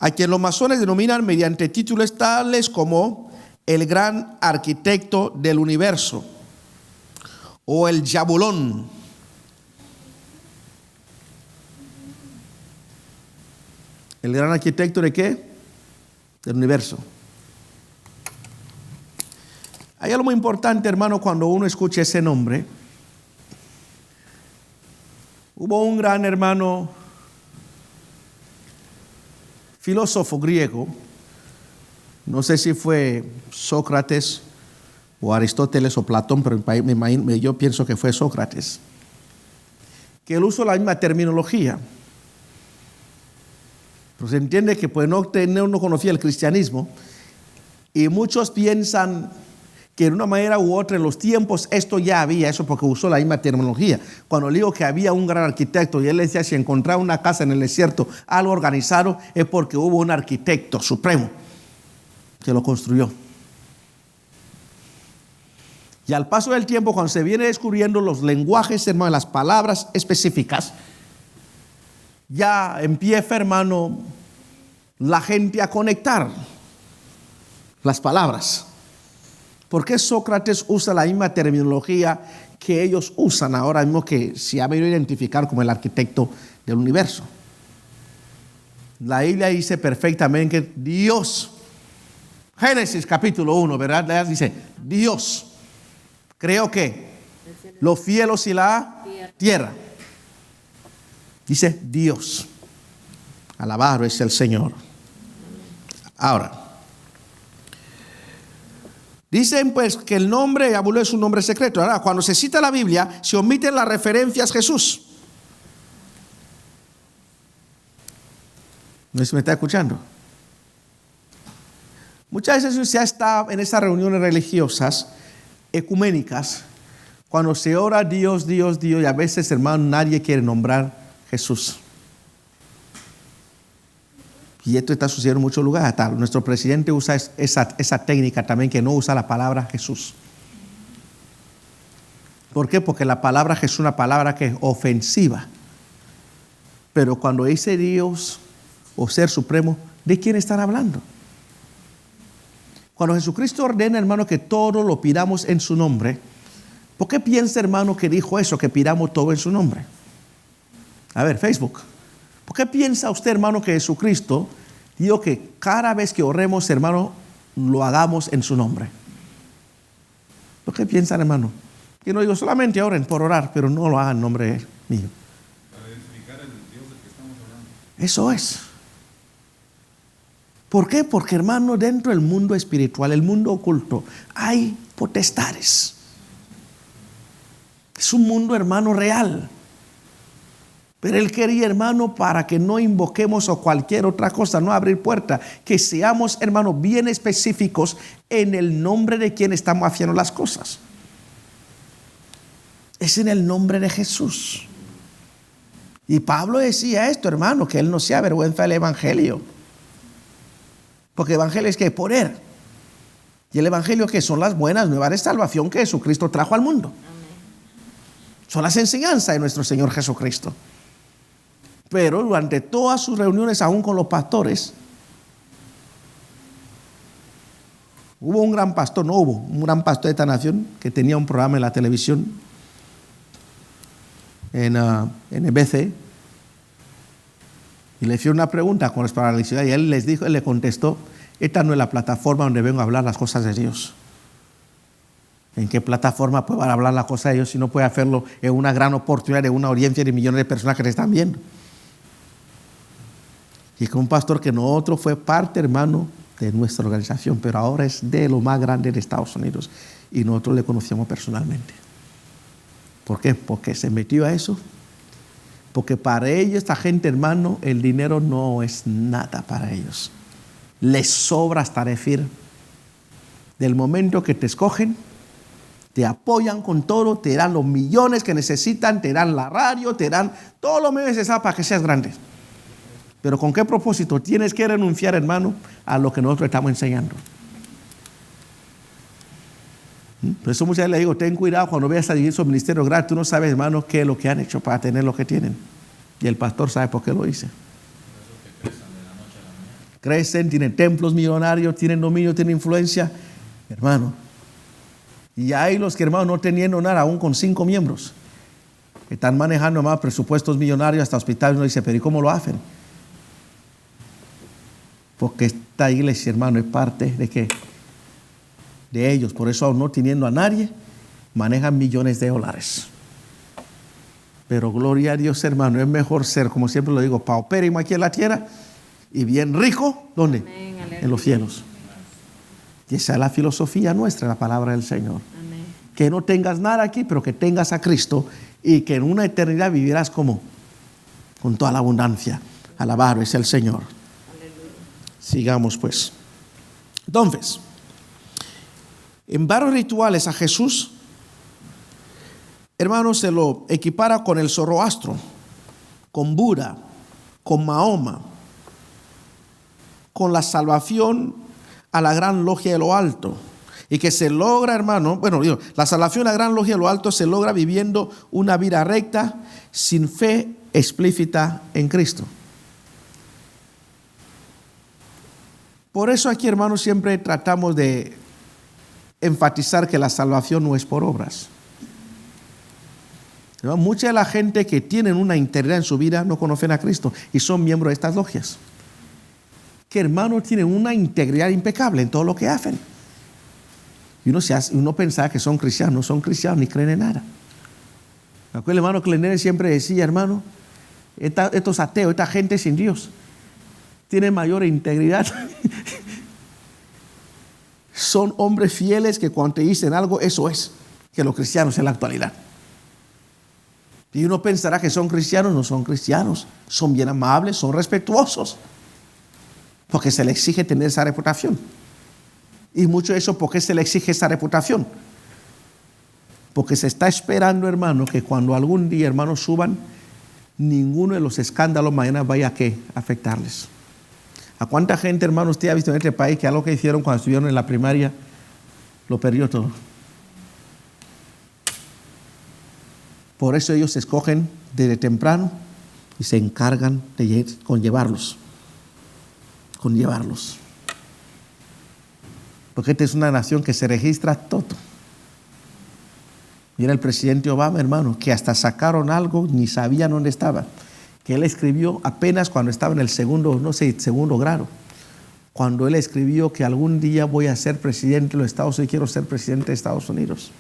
a quien los masones denominan mediante títulos tales como el gran arquitecto del universo o el Jabulón. ¿El gran arquitecto de qué? Del universo. Hay algo muy importante, hermano, cuando uno escucha ese nombre. Hubo un gran, hermano, filósofo griego, no sé si fue Sócrates o Aristóteles o Platón, pero yo pienso que fue Sócrates, que él usó la misma terminología. Pero se entiende que pues no conocía el cristianismo y muchos piensan que de una manera u otra en los tiempos esto ya había, eso porque usó la misma terminología. Cuando le digo que había un gran arquitecto y él decía si encontraba una casa en el desierto, algo organizado, es porque hubo un arquitecto supremo que lo construyó. Y al paso del tiempo, cuando se viene descubriendo los lenguajes, hermano, las palabras específicas, ya empieza, hermano, la gente a conectar las palabras. ¿Por qué Sócrates usa la misma terminología que ellos usan ahora mismo, que se ha venido a identificar como el arquitecto del universo? La Biblia dice perfectamente que Dios, Génesis capítulo 1, ¿verdad? Dice, Dios creó ¿qué? Los cielos y la tierra. Dice Dios. Alabado es el Señor. Ahora, dicen pues que el nombre de Jabulón es un nombre secreto. Ahora, cuando se cita la Biblia, se omiten las referencias a Jesús. ¿No se me está escuchando? Muchas veces se ha estado en esas reuniones religiosas, ecuménicas, cuando se ora Dios, Dios, Dios, y a veces, hermano, nadie quiere nombrar Jesús. Y esto está sucediendo en muchos lugares. Nuestro presidente usa esa técnica también, que no usa la palabra Jesús. ¿Por qué? Porque la palabra Jesús es una palabra que es ofensiva. Pero cuando dice Dios o Ser Supremo, ¿de quién están hablando? Cuando Jesucristo ordena, hermano, que todo lo pidamos en su nombre, ¿por qué piensa, hermano, que dijo eso, que pidamos todo en su nombre? A ver, Facebook. ¿Por qué piensa usted, hermano, que Jesucristo dijo que cada vez que oremos, hermano, lo hagamos en su nombre? ¿Por qué piensan, hermano? Yo no digo solamente oren por orar, pero no lo hagan en nombre mío. Para identificar el Dios del que estamos hablando. Eso es. ¿Por qué? Porque, hermano, dentro del mundo espiritual, el mundo oculto, hay potestades. Es un mundo, hermano, real. Pero Él quería, hermano, para que no invoquemos o cualquier otra cosa, no abrir puerta, que seamos, hermano, bien específicos en el nombre de quien estamos haciendo las cosas. Es en el nombre de Jesús. Y Pablo decía esto, hermano, que él no se avergüenza del evangelio. Porque el evangelio es que poder. Y el evangelio que son las buenas nuevas de salvación que Jesucristo trajo al mundo. Son las enseñanzas de nuestro Señor Jesucristo. Pero durante todas sus reuniones, aún con los pastores, hubo un gran pastor de esta nación que tenía un programa en la televisión, en el BC, y le hizo una pregunta con respecto a la religiosidad, y él le contestó: esta no es la plataforma donde vengo a hablar las cosas de Dios. ¿En qué plataforma puedo hablar las cosas de Dios si no puede hacerlo en una gran oportunidad de una audiencia de millones de personas que te están viendo? Y con un pastor que nosotros fue parte, hermano, de nuestra organización, pero ahora es de lo más grande de Estados Unidos, y nosotros le conocíamos personalmente. ¿Por qué? Porque se metió a eso Porque para ellos, esta gente, hermano, el dinero no es nada para ellos. Les sobra hasta decir, del momento que te escogen, te apoyan con todo, te dan los millones que necesitan, te dan la radio, te dan todo lo necesario para que seas grande. Pero ¿con qué propósito? Tienes que renunciar, hermano, a lo que nosotros estamos enseñando. Por eso muchas veces le digo, ten cuidado cuando veas a esos ministerios gratis. Tú no sabes, hermano, qué es lo que han hecho para tener lo que tienen. Y el pastor sabe por qué lo hice. Crecen, tienen templos millonarios, tienen dominio, tienen influencia, hermano. Y hay los que, hermano, no teniendo nada, aún con 5 miembros, están manejando más presupuestos millonarios hasta hospitales. Uno dice, pero ¿y cómo lo hacen? Porque esta iglesia, hermano, es parte de ¿qué? De ellos. Por eso, aún no teniendo a nadie, manejan millones de dólares. Pero gloria a Dios, hermano, es mejor ser, como siempre lo digo, paupérrimo aquí en la tierra y bien rico, ¿dónde? Amén, aleluya. En los cielos. Y esa es la filosofía nuestra, la palabra del Señor. Amén. Que no tengas nada aquí, pero que tengas a Cristo y que en una eternidad vivirás como con toda la abundancia. Alabado es el Señor. Aleluya. Sigamos pues. Entonces, en varios rituales a Jesús, hermanos, se lo equipara con el Zoroastro, con Buda, con Mahoma, con la salvación a la gran logia de lo alto. Y que se logra, hermano, bueno, digo, la salvación a la gran logia de lo alto se logra viviendo una vida recta, sin fe explícita en Cristo. Por eso aquí, hermanos, siempre tratamos de enfatizar que la salvación no es por obras. Mucha de la gente que tienen una integridad en su vida no conocen a Cristo y son miembros de estas logias. Que, hermanos, tienen una integridad impecable en todo lo que hacen. Y uno pensaba que son cristianos, no son cristianos ni creen en nada. Me acuerdo, hermano, que Lenere siempre decía, hermano, estos ateos, esta gente sin Dios, tienen mayor integridad. Son hombres fieles que cuando te dicen algo, eso es, que los cristianos en la actualidad. Y uno pensará que son cristianos, no son cristianos, son bien amables, son respetuosos, porque se le exige tener esa reputación. Y mucho de eso, ¿por qué se le exige esa reputación? Porque se está esperando, hermano, que cuando algún día, hermanos, suban, ninguno de los escándalos mañana vaya a ¿qué? Afectarles. ¿A cuánta gente, hermano, usted ha visto en este país que algo que hicieron cuando estuvieron en la primaria lo perdió todo? Por eso ellos se escogen desde temprano y se encargan de conllevarlos. Porque esta es una nación que se registra todo. Mira el presidente Obama, hermano, que hasta sacaron algo, ni sabían dónde estaba. Que él escribió apenas cuando estaba en el segundo grado. Cuando él escribió que algún día voy a ser presidente de los Estados Unidos, quiero ser presidente de Estados Unidos.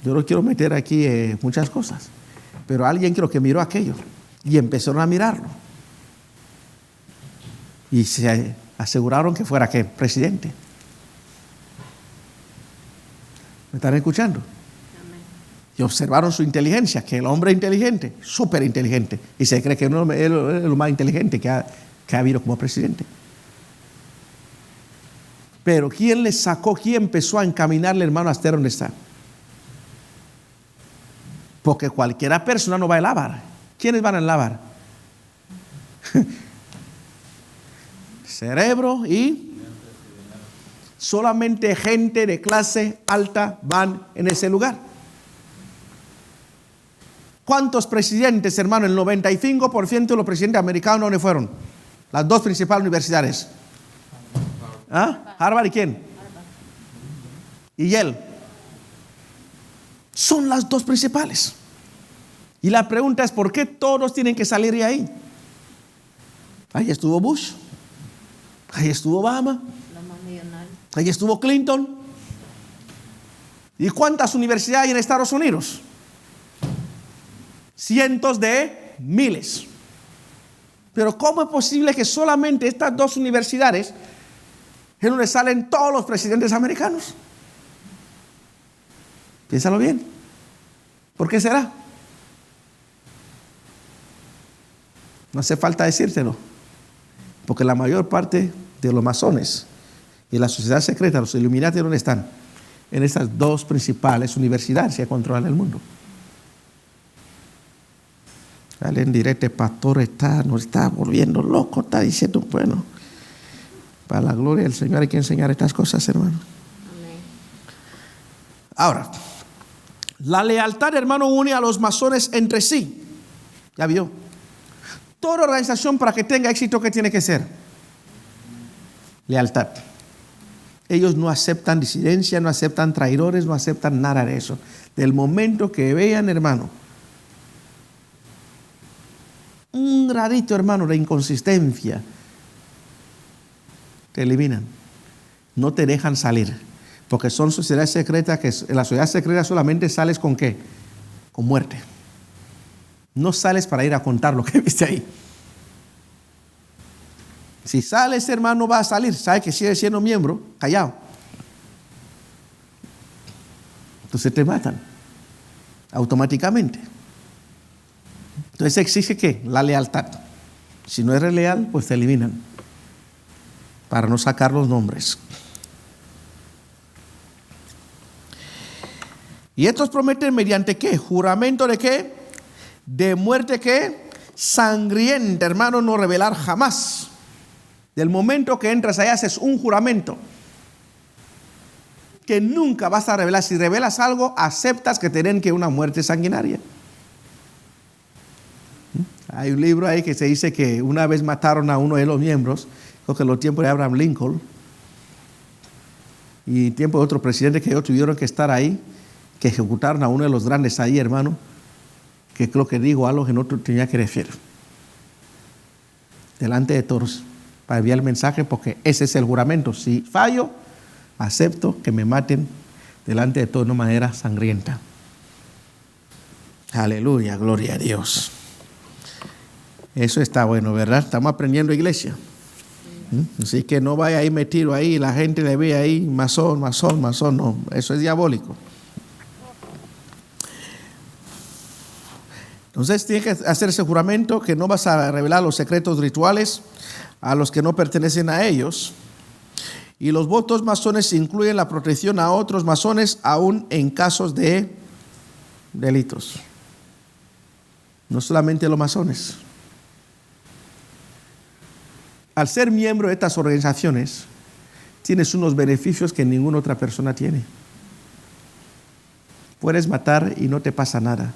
Yo no quiero meter aquí muchas cosas, pero alguien creo que miró aquello y empezaron a mirarlo. Y se aseguraron que fuera ¿qué? Presidente. ¿Me están escuchando? Amén. Y observaron su inteligencia, que el hombre es inteligente, súper inteligente, y se cree que es lo más inteligente que ha habido como presidente. Pero ¿quién le sacó? ¿Quién empezó a encaminarle, hermano, hasta donde está? Porque cualquiera persona no va a lavar. ¿Quiénes van a lavar? Cerebro y solamente gente de clase alta van en ese lugar. ¿Cuántos presidentes, hermano? El 95% de los presidentes americanos, ¿dónde fueron? Las 2 principales universidades. ¿Ah? ¿Harvard y quién? Y Yale. Son las 2 principales. Y la pregunta es, ¿por qué todos tienen que salir de ahí? Ahí estuvo Bush. Ahí estuvo Obama. Los más millonarios. Ahí estuvo Clinton. ¿Y cuántas universidades hay en Estados Unidos? Cientos de miles. Pero ¿cómo es posible que solamente estas 2 universidades es donde salen todos los presidentes americanos? Piénsalo bien. ¿Por qué será? No hace falta decírtelo. Porque la mayor parte de los masones y la sociedad secreta, los Illuminati, ¿dónde están? En estas dos principales universidades que controlan el mundo. Alguien dirá, este pastor nos está volviendo loco, está diciendo, bueno, para la gloria del Señor hay que enseñar estas cosas, hermano. Amén. Ahora, la lealtad, hermano, une a los masones entre sí. ¿Ya vio? Toda organización para que tenga éxito, ¿qué tiene que ser? Lealtad. Ellos no aceptan disidencia, no aceptan traidores, no aceptan nada de eso. Del momento que vean, hermano, un gradito, hermano, de inconsistencia, te eliminan. No te dejan salir. Porque son sociedades secretas que en la sociedad secreta solamente sales con ¿qué? Con muerte. No sales para ir a contar lo que viste ahí. Si sales, hermano, va a salir. Sabe que sigue siendo miembro, callado. Entonces te matan automáticamente. Entonces exige ¿qué? La lealtad. Si no eres leal, pues te eliminan. Para no sacar los nombres. Y estos prometen mediante ¿qué? Juramento de ¿qué? De muerte ¿qué? Sangrienta, hermano, no revelar jamás. Del momento que entras allá haces un juramento que nunca vas a revelar. Si revelas algo, aceptas que tienen que una muerte sanguinaria. Hay un libro ahí que se dice que una vez mataron a uno de los miembros, creo que en los tiempos de Abraham Lincoln, y tiempo de otro presidente que ellos tuvieron que estar ahí, que ejecutaron a uno de los grandes ahí, hermano, que creo que digo algo que no tenía que decir. Delante de todos, para enviar el mensaje, porque ese es el juramento. Si fallo, acepto que me maten delante de todos de una manera sangrienta. Aleluya, gloria a Dios. Eso está bueno, ¿verdad? Estamos aprendiendo, iglesia. Así que no vaya ahí metido ahí, la gente le ve ahí, masón, no, eso es diabólico. Entonces tiene que hacer ese juramento que no vas a revelar los secretos rituales a los que no pertenecen a ellos. Y los votos masones incluyen la protección a otros masones aún en casos de delitos. No solamente los masones. Al ser miembro de estas organizaciones, tienes unos beneficios que ninguna otra persona tiene. Puedes matar y no te pasa nada.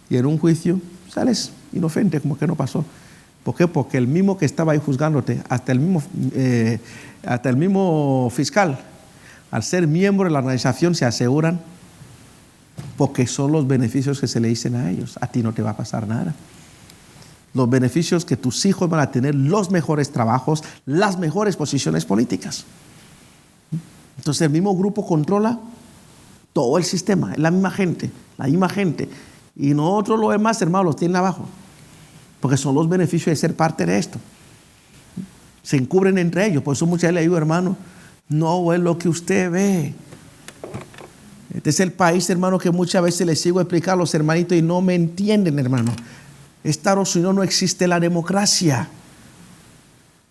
Y en un juicio sales inocente, como que no pasó. ¿Por qué? Porque el mismo que estaba ahí juzgándote, hasta el mismo fiscal, al ser miembro de la organización, se aseguran, porque son los beneficios que se le dicen a ellos. A ti no te va a pasar nada. Los beneficios que tus hijos van a tener, los mejores trabajos, las mejores posiciones políticas. Entonces el mismo grupo controla todo el sistema, es la misma gente. Y nosotros los demás, hermanos, los tienen abajo. Porque son los beneficios de ser parte de esto. Se encubren entre ellos. Por eso muchas veces le digo, hermano, no es lo que usted ve. Este es el país, hermano, que muchas veces les sigo a explicar a los hermanitos y no me entienden, hermano. Estados Unidos no existe la democracia.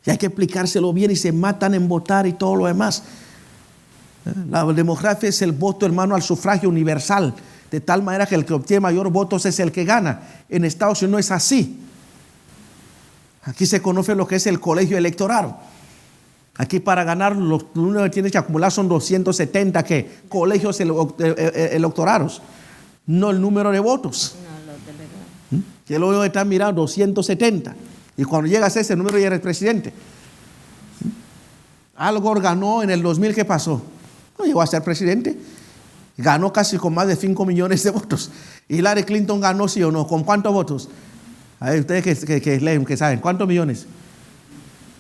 Y hay que explicárselo bien y se matan en votar y todo lo demás. La democracia es el voto, hermano, al sufragio universal. De tal manera que el que obtiene mayor votos es el que gana. En Estados Unidos no es así. Aquí se conoce lo que es el colegio electoral. Aquí para ganar, lo único que tienes que acumular son 270 colegios electorales, no el número de votos. No, los delegados. Que lo único que están mirando, 270. Y cuando llegas a ese número ya eres presidente. Al Gore ganó en el 2000, ¿qué pasó? No llegó a ser presidente. Ganó casi con más de 5 millones de votos. Hillary Clinton ganó, sí o no. ¿Con cuántos votos? A ver, ustedes que leen, que saben, ¿cuántos millones?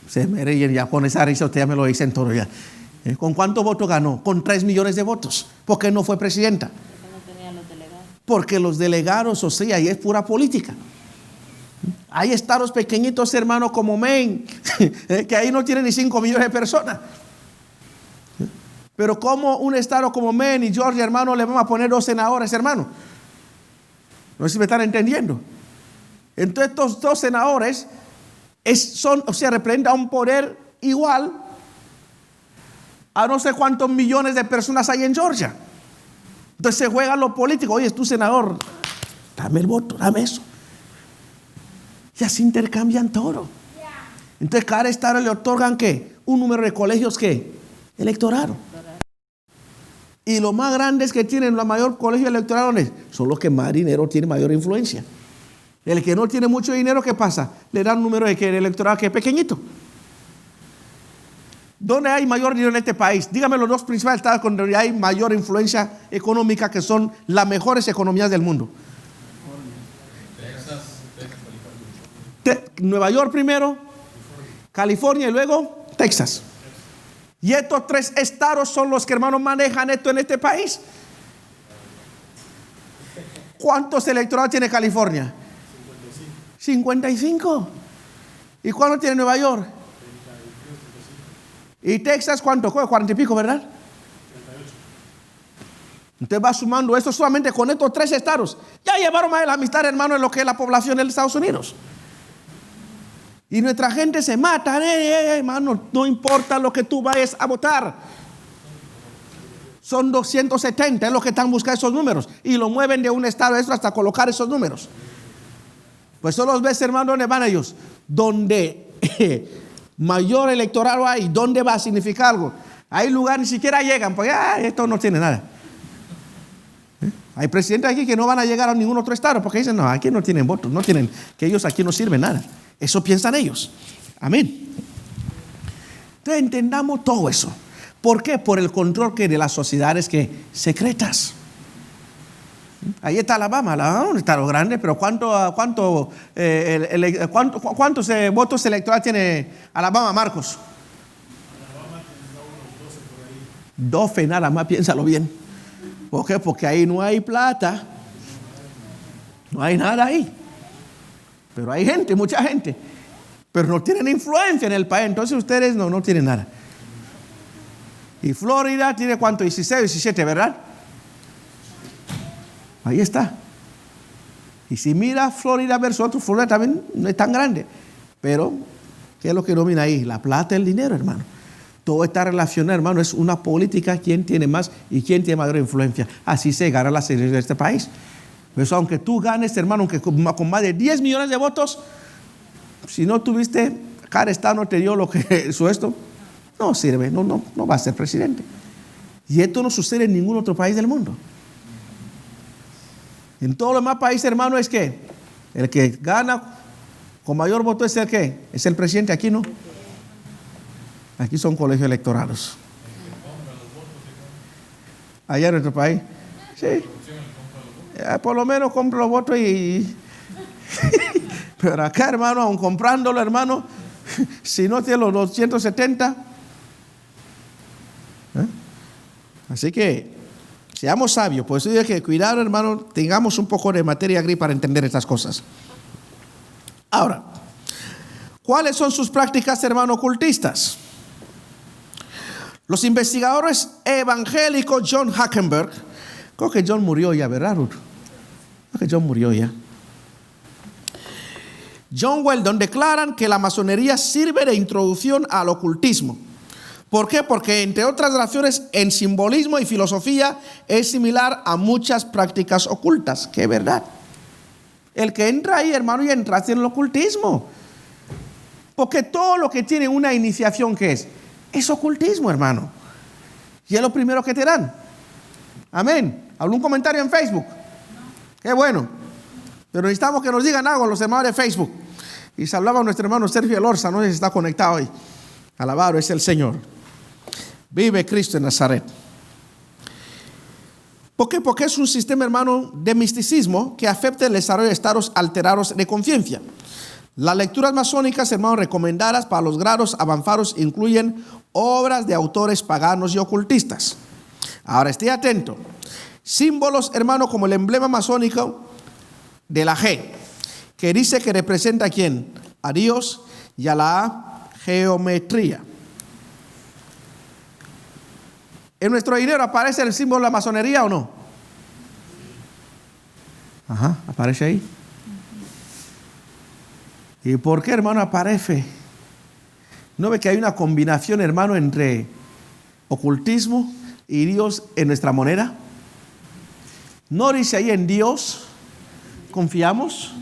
Se me ríen ya con esa risa, ustedes ya me lo dicen todo ya. ¿Con cuántos votos ganó? Con 3 millones de votos. ¿Por qué no fue presidenta? Porque no tenía los delegados. Porque los delegados, o sea, ahí es pura política. Hay estados pequeñitos, hermanos, como Maine, que ahí no tienen ni 5 millones de personas. Pero como un estado como Maine y Georgia, hermano, le vamos a poner 2 senadores, hermano. No sé si me están entendiendo. Entonces estos 2 senadores representa un poder igual a no sé cuántos millones de personas hay en Georgia. Entonces se juega lo político. Oye, es tu senador, dame el voto, dame eso. Y así intercambian todo. Entonces cada estado le otorgan ¿qué? Un número de colegios ¿qué? Electorales. Y lo más grandes que tienen los mayores colegios electorales son los que más dinero tienen, mayor influencia. El que no tiene mucho dinero, ¿qué pasa? Le dan un número de electoral que es pequeñito. ¿Dónde hay mayor dinero en este país? Dígame los dos principales estados donde hay mayor influencia económica, que son las mejores economías del mundo. Nueva York primero, California y luego Texas. Y estos 3 estados son los que, hermanos, manejan esto en este país. ¿Cuántos electorados tiene California? 55. ¿Y cuánto tiene Nueva York? ¿Y Texas cuánto? 40 y pico, ¿verdad? 38. Entonces va sumando esto solamente con estos 3 estados. Ya llevaron más de la mitad, hermano, de lo que es la población de los Estados Unidos. Y nuestra gente se mata, hermano, no importa lo que tú vayas a votar. Son 270, es lo que están buscando esos números. Y lo mueven de un estado a otro hasta colocar esos números. Pues solo ves, hermano, ¿dónde van ellos? Donde mayor electorado hay, ¿dónde va a significar algo? Hay lugares ni siquiera llegan, pues esto no tiene nada. Hay presidentes aquí que no van a llegar a ningún otro estado porque dicen, no, aquí no tienen votos, no tienen, que ellos aquí no sirven nada. Eso piensan ellos. Amén. Entonces entendamos todo eso. ¿Por qué? Por el control que de las sociedades que secretas. Ahí está Alabama es un estado grande, pero ¿cuántos votos electorales tiene Alabama, Marcos? Alabama tiene unos 12 por ahí. 12 nada más, piénsalo bien. ¿Por qué? Porque ahí no hay plata, no hay nada ahí. Pero hay gente, mucha gente, pero no tienen influencia en el país. Entonces ustedes no tienen nada. Y Florida tiene ¿cuánto? 16, 17, ¿verdad? Ahí está. Y si mira Florida versus otro, Florida también no es tan grande. Pero, ¿qué es lo que domina ahí? La plata y el dinero, hermano. Todo está relacionado, hermano. Es una política, quién tiene más y quién tiene mayor influencia. Así se gana las elecciones de este país. Pues aunque tú ganes, hermano, aunque con más de 10 millones de votos, si no tuviste, cada estado no te dio lo que esto, no sirve, no va a ser presidente. Y esto no sucede en ningún otro país del mundo. En todos los demás países, hermano, es que el que gana con mayor voto es el que es el presidente. Aquí no. Aquí son colegios electorales. Allá en nuestro país, sí. Por lo menos compra los votos pero acá, hermano, aun comprándolo, hermano, si no tiene los 270. Así que seamos sabios. Por eso digo que cuidado, hermano, tengamos un poco de materia gris para entender estas cosas. Ahora, ¿cuáles son sus prácticas, hermano, ocultistas? Los investigadores evangélicos John Hackenberg, creo que John murió ya, ¿verdad, Ruth? Creo que John murió ya. John Weldon declaran que la masonería sirve de introducción al ocultismo. ¿Por qué? Porque, entre otras razones, en simbolismo y filosofía es similar a muchas prácticas ocultas, que es verdad. El que entra ahí, hermano, y entra en el ocultismo. Porque todo lo que tiene una iniciación, ¿qué es? Es ocultismo, hermano. Y es lo primero que te dan. Amén. ¿Algún comentario en Facebook? Qué bueno. Pero necesitamos que nos digan algo los hermanos de Facebook. Y se hablaba nuestro hermano Sergio Elorza, no sé si está conectado hoy. Alabado es el Señor. Vive Cristo en Nazaret. ¿Por qué? Porque es un sistema, hermano, de misticismo que afecta el desarrollo de estados alterados de conciencia. Las lecturas masónicas, hermanos, recomendadas para los grados avanzados incluyen obras de autores paganos y ocultistas. Ahora, esté atento. Símbolos, hermano, como el emblema masónico de la G, que dice que representa ¿a quién? A Dios, y a la geometría. ¿En nuestro dinero aparece el símbolo de la masonería o no? Ajá, aparece ahí. ¿Y por qué, hermano, aparece? ¿No ve que hay una combinación, hermano, entre ocultismo y Dios en nuestra moneda? ¿No dice ahí en Dios confiamos?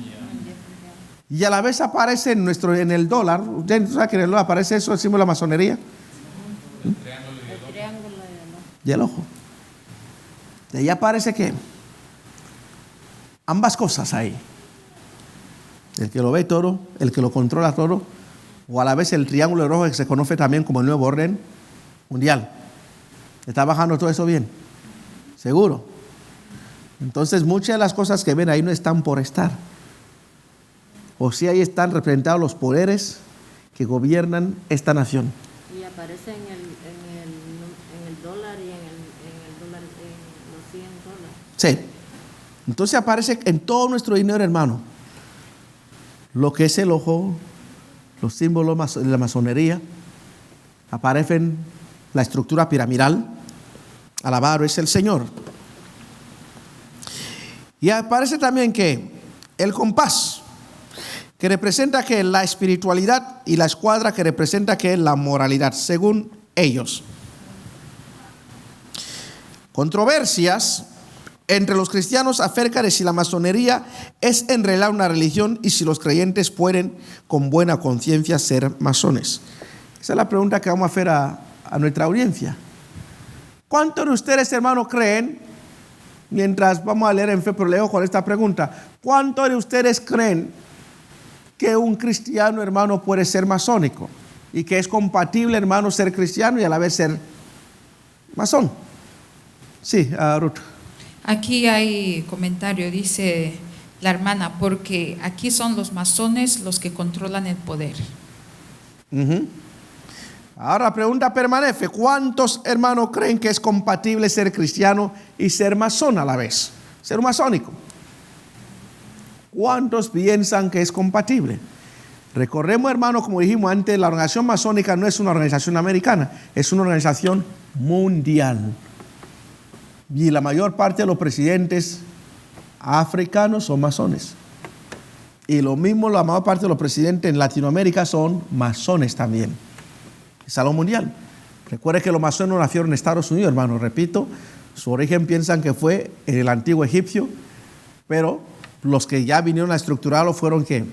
Y a la vez aparece en el dólar. ¿Usted sabe que en el dólar aparece eso, el símbolo de la masonería? El triángulo Y el ojo. Y ahí aparece que ambas cosas ahí. El que lo ve todo, el que lo controla todo, o a la vez el triángulo rojo que se conoce también como el nuevo orden mundial. ¿Está bajando todo eso bien? ¿Seguro? Entonces muchas de las cosas que ven ahí no están por estar. O si ahí están representados los poderes que gobiernan esta nación. y aparece en el dólar y en el dólar, en los 100 dólares. Sí. Entonces aparece en todo nuestro dinero, hermano, lo que es el ojo, los símbolos de la masonería, aparecen la estructura piramidal. Alabado es el Señor. Y aparece también que el compás, que representa que la espiritualidad, y la escuadra, que representa que la moralidad, según ellos. Controversias entre los cristianos acerca de si la masonería es en realidad una religión y si los creyentes pueden con buena conciencia ser masones. Esa es la pregunta que vamos a hacer a nuestra audiencia. ¿Cuántos de ustedes, hermanos, creen, mientras vamos a leer en fe, pero leo con esta pregunta, ¿cuántos de ustedes creen que un cristiano, hermano, puede ser masónico? Y que es compatible, hermano, ser cristiano y a la vez ser masón. Sí, Ruth. Aquí hay comentario, dice la hermana, porque aquí son los masones los que controlan el poder. Ahora la pregunta permanece: ¿cuántos, hermanos, creen que es compatible ser cristiano y ser masón a la vez? Ser masónico. ¿Cuántos piensan que es compatible? Recordemos, hermano, como dijimos antes, la organización masónica no es una organización americana, es una organización mundial. Y la mayor parte de los presidentes africanos son masones. Y lo mismo, la mayor parte de los presidentes en Latinoamérica son masones también. Es algo mundial. Recuerde que los masones no nacieron en Estados Unidos, hermano. Repito, su origen piensan que fue en el antiguo egipcio, pero los que ya vinieron a estructurarlo fueron ¿qué?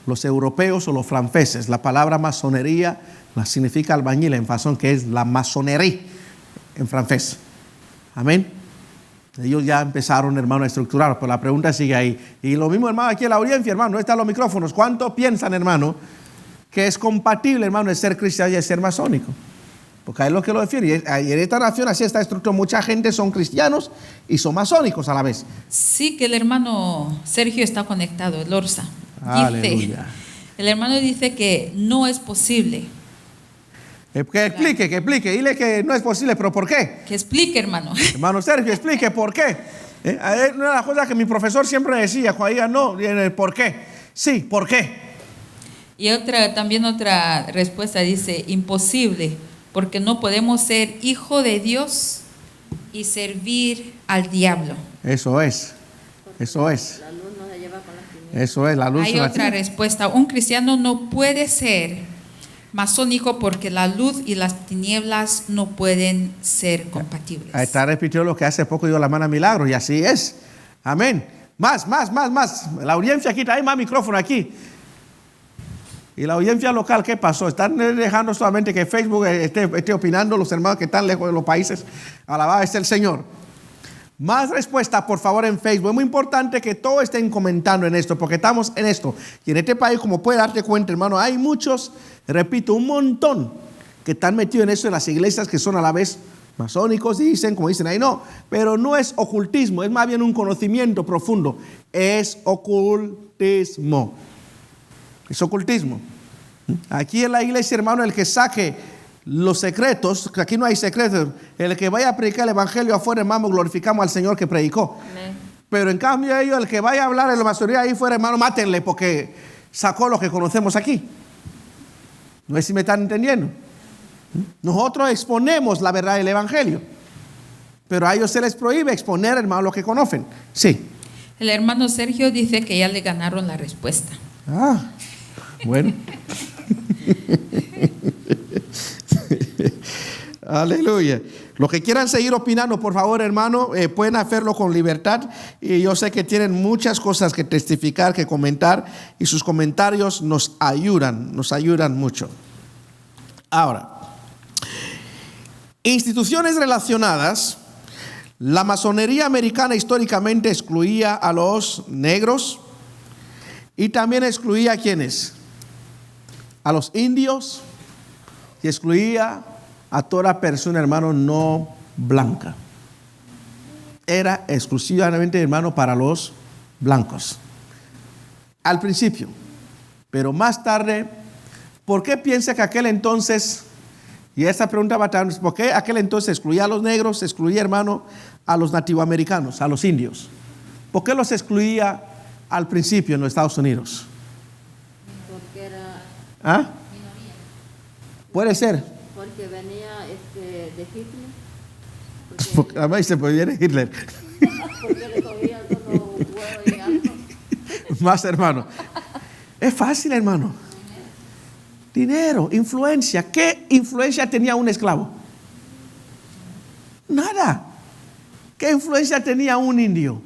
Los europeos o los franceses. La palabra masonería la significa albañil en fasón, que es la maçonnerie en francés. Amén. Ellos ya empezaron, hermano, a estructurar, pero la pregunta sigue ahí. Y lo mismo, hermano, aquí en la audiencia, hermano, no están los micrófonos. ¿Cuántos piensan, hermano, que es compatible, hermano, de ser cristiano y de ser masónico? Porque ahí es lo que lo define. Y en esta nación así está estructurado. Mucha gente son cristianos y son masónicos a la vez. Sí, que el hermano Sergio está conectado, el Orsa. Aleluya. El hermano dice que no es posible. Que explique. Dile que no es posible, pero ¿por qué? Que explique, hermano. Hermano Sergio, explique por qué. Una de las cosas que mi profesor siempre decía, cuando diga no, ¿por qué? Sí, ¿por qué? Y también otra respuesta dice, imposible, porque no podemos ser hijo de Dios y servir al diablo. Eso es. La luz no se lleva con las tinieblas. Eso es, la luz. Hay otra respuesta, un cristiano no puede ser masónico porque la luz y las tinieblas no pueden ser compatibles. Ahí está repitiendo lo que hace poco dio la hermana Milagro, y así es. Amén. Más. La audiencia aquí, hay más micrófono aquí. Y la audiencia local, ¿qué pasó? ¿Están dejando solamente que Facebook esté opinando los hermanos que están lejos de los países? Alabado es el Señor. Más respuestas, por favor, en Facebook. Es muy importante que todos estén comentando en esto, porque estamos en esto. Y en este país, como puede darte cuenta, hermano, hay muchos, repito, un montón que están metidos en eso en las iglesias que son a la vez masónicos, dicen, como dicen ahí, no. Pero no es ocultismo, es más bien un conocimiento profundo. Es ocultismo. Es ocultismo. Aquí en la iglesia, hermano, el que saque los secretos, que aquí no hay secretos, el que vaya a predicar el evangelio afuera, hermano, glorificamos al Señor que predicó. Amén. Pero en cambio ellos, el que vaya a hablar en la masonería ahí fuera, hermano, mátenle porque sacó lo que conocemos aquí. No sé si me están entendiendo. Nosotros exponemos la verdad del evangelio, pero a ellos se les prohíbe exponer, hermano, lo que conocen. Sí. El hermano Sergio dice que ya le ganaron la respuesta. Ah, bueno. Aleluya. Los que quieran seguir opinando, por favor, hermano, pueden hacerlo con libertad. Y yo sé que tienen muchas cosas que testificar, que comentar, y sus comentarios nos ayudan mucho. Ahora, instituciones relacionadas. La masonería americana históricamente excluía a los negros y también excluía a ¿quiénes? A los indios, y excluía a toda persona, hermano, no blanca. Era exclusivamente, hermano, para los blancos. Al principio. Pero más tarde, ¿por qué piensa que aquel entonces, y esta pregunta va a estar, ¿por qué aquel entonces excluía a los negros, excluía, hermano, a los nativoamericanos, a los indios? ¿Por qué los excluía al principio en los Estados Unidos? Porque era ¿Ah? Puede ser. porque venía de Hitler. Porque además dice, pues viene Hitler. Porque le cogía todos los huevos y algo. Más, hermano. Es fácil, hermano. Dinero, influencia. ¿Qué influencia tenía un esclavo? Nada. ¿Qué influencia tenía un indio?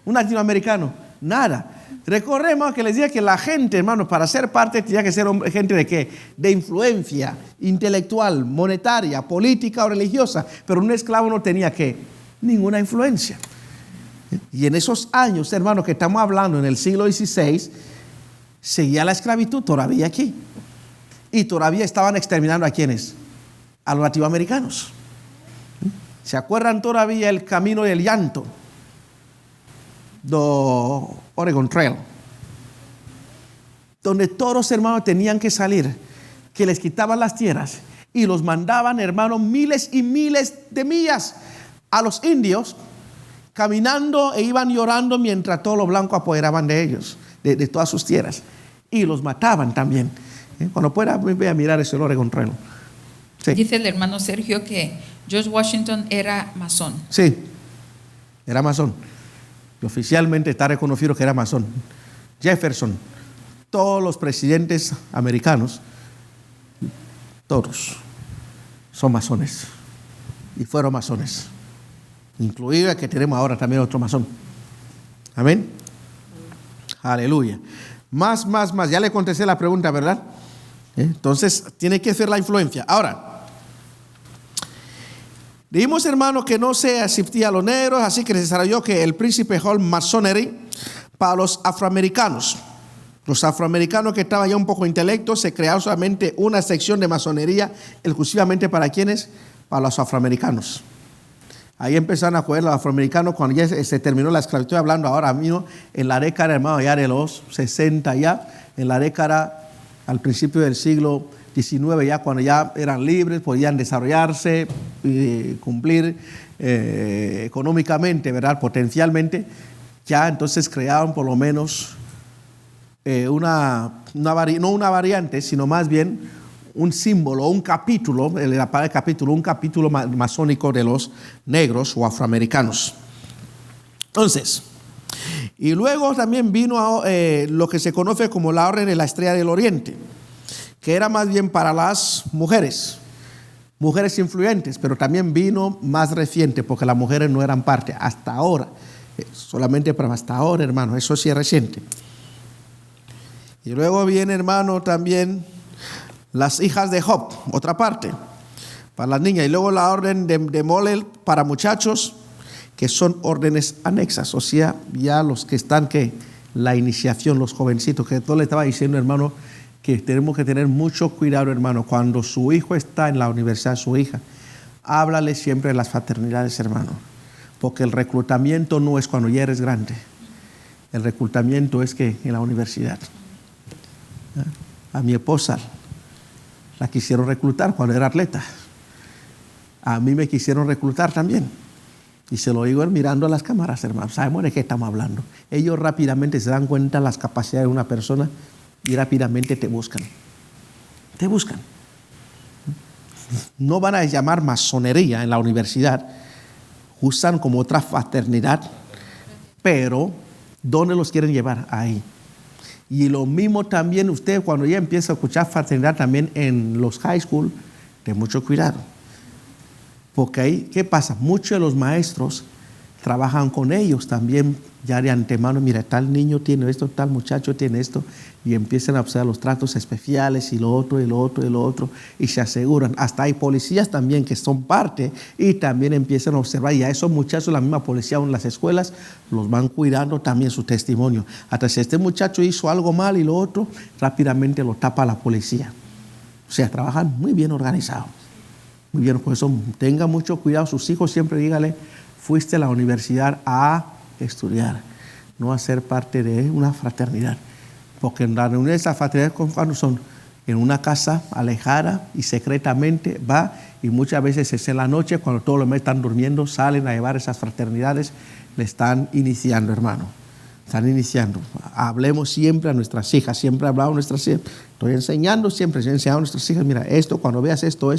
Un latinoamericano. Nada. Recordemos que les dije que la gente, hermano, para ser parte tenía que ser gente de ¿qué? De influencia intelectual, monetaria, política o religiosa. Pero un esclavo no tenía ¿qué? Ninguna influencia. Y en esos años, hermano, que estamos hablando en el siglo XVI, seguía la esclavitud todavía aquí. Y todavía estaban exterminando ¿a quiénes? A los latinoamericanos. ¿Se acuerdan todavía el camino del llanto? De Oregon Trail, donde todos los hermanos tenían que salir, que les quitaban las tierras y los mandaban, hermanos, miles y miles de millas a los indios, caminando e iban llorando mientras todos los blancos apoderaban de ellos, de todas sus tierras, y los mataban también. Cuando pueda, ve a mirar ese Oregon Trail. Sí. Dice el hermano Sergio que George Washington era masón. Sí, era masón. Y oficialmente está reconocido que era masón. Jefferson, todos los presidentes americanos, todos son masones. Y fueron masones. Incluido el que tenemos ahora también otro masón. Amén. Aleluya. Más. Ya le contesté la pregunta, ¿verdad? Entonces, tiene que ser la influencia. Ahora, dijimos, hermano, que no se asistía a los negros, así que se desarrolló que el Príncipe Hall Masonry para los afroamericanos. Los afroamericanos que estaban ya un poco intelectos, se creó solamente una sección de masonería exclusivamente para ¿quiénes? Para los afroamericanos. Ahí empezaron a coger los afroamericanos cuando ya se terminó la esclavitud. Estoy hablando ahora mismo en la década, hermano, ya de los 60 ya, en la década al principio del siglo XIX, ya cuando ya eran libres, podían desarrollarse y cumplir económicamente, ¿verdad? Potencialmente, ya entonces crearon por lo menos no una variante, sino más bien un símbolo, un capítulo, la palabra capítulo, un capítulo masónico de los negros o afroamericanos. Entonces, y luego también vino lo que se conoce como la Orden de la Estrella del Oriente, que era más bien para las mujeres influyentes, pero también vino más reciente, porque las mujeres no eran parte hasta ahora, solamente para hasta ahora, hermano, eso sí es reciente. Y luego viene, hermano, también las hijas de Job, otra parte, para las niñas, y luego la orden de Molel para muchachos, que son órdenes anexas, o sea, ya los que están, que la iniciación, los jovencitos, que todo le estaba diciendo, hermano, que tenemos que tener mucho cuidado, hermano, cuando su hijo está en la universidad, su hija, háblale siempre de las fraternidades, hermano, porque el reclutamiento no es cuando ya eres grande, el reclutamiento es que en la universidad. A mi esposa la quisieron reclutar cuando era atleta, a mí me quisieron reclutar también. Y se lo digo mirando a las cámaras, hermano. Sabemos de qué estamos hablando. Ellos rápidamente se dan cuenta de las capacidades de una persona y rápidamente te buscan. Te buscan. No van a llamar masonería en la universidad. Usan como otra fraternidad. Pero, ¿dónde los quieren llevar? Ahí. Y lo mismo también usted cuando ya empieza a escuchar fraternidad también en los high school, ten mucho cuidado. Porque ahí, ¿qué pasa? Muchos de los maestros trabajan con ellos también ya de antemano. Mira, tal niño tiene esto, tal muchacho tiene esto. Y empiezan a observar los tratos especiales y lo otro, y lo otro, y lo otro. Y se aseguran. Hasta hay policías también que son parte y también empiezan a observar. Y a esos muchachos, la misma policía en las escuelas, los van cuidando también su testimonio. Hasta si este muchacho hizo algo mal y lo otro, rápidamente lo tapa la policía. O sea, trabajan muy bien organizados. Muy bien, por eso tenga mucho cuidado. Sus hijos siempre dígale, fuiste a la universidad a estudiar, no a ser parte de una fraternidad. Porque en la reunión de esa fraternidad, cuando son en una casa alejada y secretamente va, y muchas veces es en la noche, cuando todos los demás están durmiendo, salen a llevar esas fraternidades, le están iniciando, hermano. Están iniciando. Hablemos siempre a nuestras hijas, siempre hablamos a nuestras hijas. Estoy enseñando siempre, estoy enseñando a nuestras hijas, mira, esto, cuando veas esto,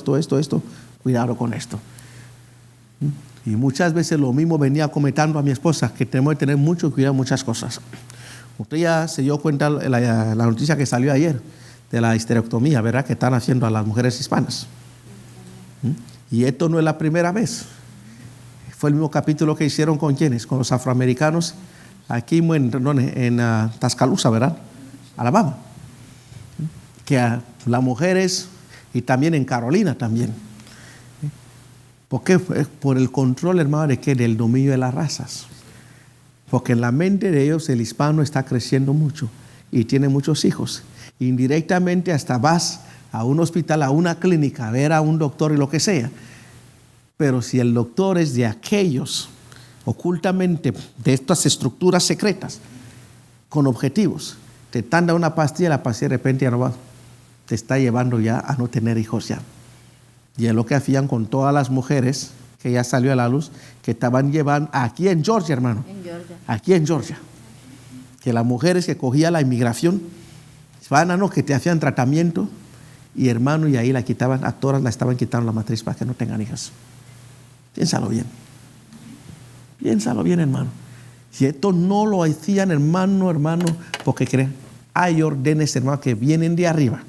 cuidado con esto. Y muchas veces lo mismo venía comentando a mi esposa, que tenemos que tener mucho cuidado en muchas cosas. Usted ya se dio cuenta la noticia que salió ayer de la histerectomía, ¿verdad? Que están haciendo a las mujeres hispanas. Y esto no es la primera vez. Fue el mismo capítulo que hicieron con quienes, con los afroamericanos, aquí en Tuscaloosa, ¿verdad? Alabama. Que a las mujeres, y también en Carolina también. ¿Por qué? Por el control, hermano, ¿de qué? Del dominio de las razas. Porque en la mente de ellos el hispano está creciendo mucho y tiene muchos hijos. Indirectamente hasta vas a un hospital, a una clínica, a ver a un doctor y lo que sea. Pero si el doctor es de aquellos, ocultamente, de estas estructuras secretas, con objetivos, te tanda una pastilla, la pastilla de repente ya no va, te está llevando ya a no tener hijos ya. Y es lo que hacían con todas las mujeres que ya salió a la luz, que estaban llevando aquí en Georgia, hermano. En Georgia. Aquí en Georgia. Que las mujeres que cogía la inmigración, van a no, que te hacían tratamiento, y hermano, y ahí la quitaban, a todas la estaban quitando la matriz para que no tengan hijas. Piénsalo bien. Piénsalo bien, hermano. Si esto no lo hacían, hermano, porque creen, hay órdenes, hermano, que vienen de arriba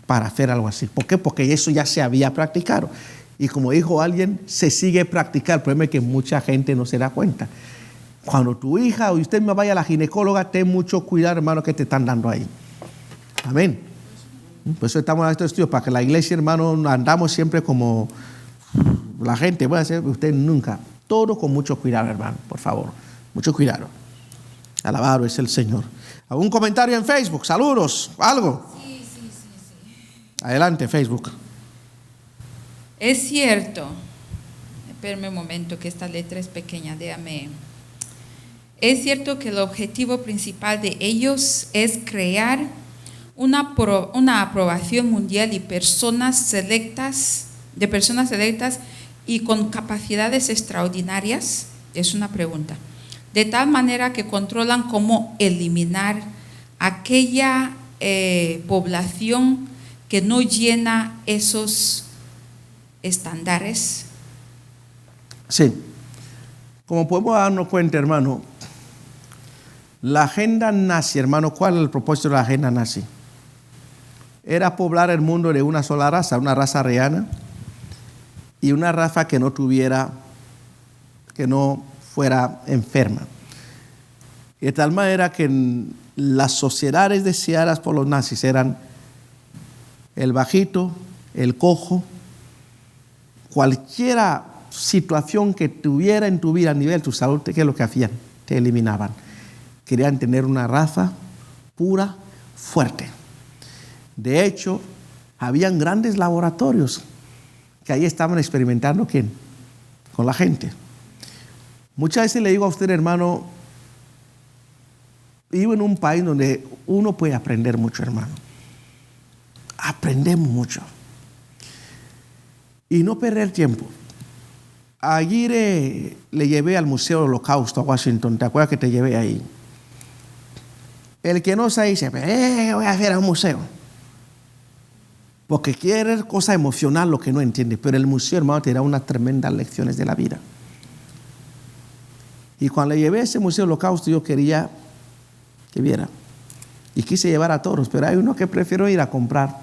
para hacer algo así. ¿Por qué? Porque eso ya se había practicado. Y como dijo alguien, se sigue practicando. El problema es que mucha gente no se da cuenta. Cuando tu hija o usted me vaya a la ginecóloga, ten mucho cuidado, hermano, que te están dando ahí. Amén. Por eso estamos en estos estudios, para que la iglesia, hermano, andamos siempre como la gente. Voy a decir, usted nunca. Todo con mucho cuidado, hermano, por favor. Mucho cuidado. Alabado es el Señor. ¿Algún comentario en Facebook? Saludos, algo. Sí. Adelante, Facebook. Es cierto. Espérame un momento, que esta letra es pequeña, déjame. Es cierto que el objetivo principal de ellos es crear una aprobación mundial y personas selectas y con capacidades extraordinarias. Es una pregunta. De tal manera que controlan cómo eliminar aquella población que no llena esos estándares. Sí. Como podemos darnos cuenta, hermano, la agenda nazi, hermano, ¿cuál es el propósito de la agenda nazi? Era poblar el mundo de una sola raza, una raza ariana, y una raza que no fuera enferma. Y de tal manera que las sociedades deseadas por los nazis eran el bajito, el cojo, cualquier situación que tuviera en tu vida a nivel de tu salud, ¿qué es lo que hacían? Te eliminaban. Querían tener una raza pura, fuerte. De hecho, habían grandes laboratorios que ahí estaban experimentando ¿quién? Con la gente. Muchas veces le digo a usted, hermano, vivo en un país donde uno puede aprender mucho, hermano. Aprendemos mucho. Y no perder tiempo. Allí le llevé al Museo del Holocausto a Washington. ¿Te acuerdas que te llevé ahí? El que no sabe dice, voy a ir a un museo. Porque quiere cosa emocional, lo que no entiende. Pero el museo, hermano, te da unas tremendas lecciones de la vida. Y cuando le llevé a ese Museo del Holocausto, yo quería que viera. y quise llevar a toros, pero hay uno que prefiero ir a comprar.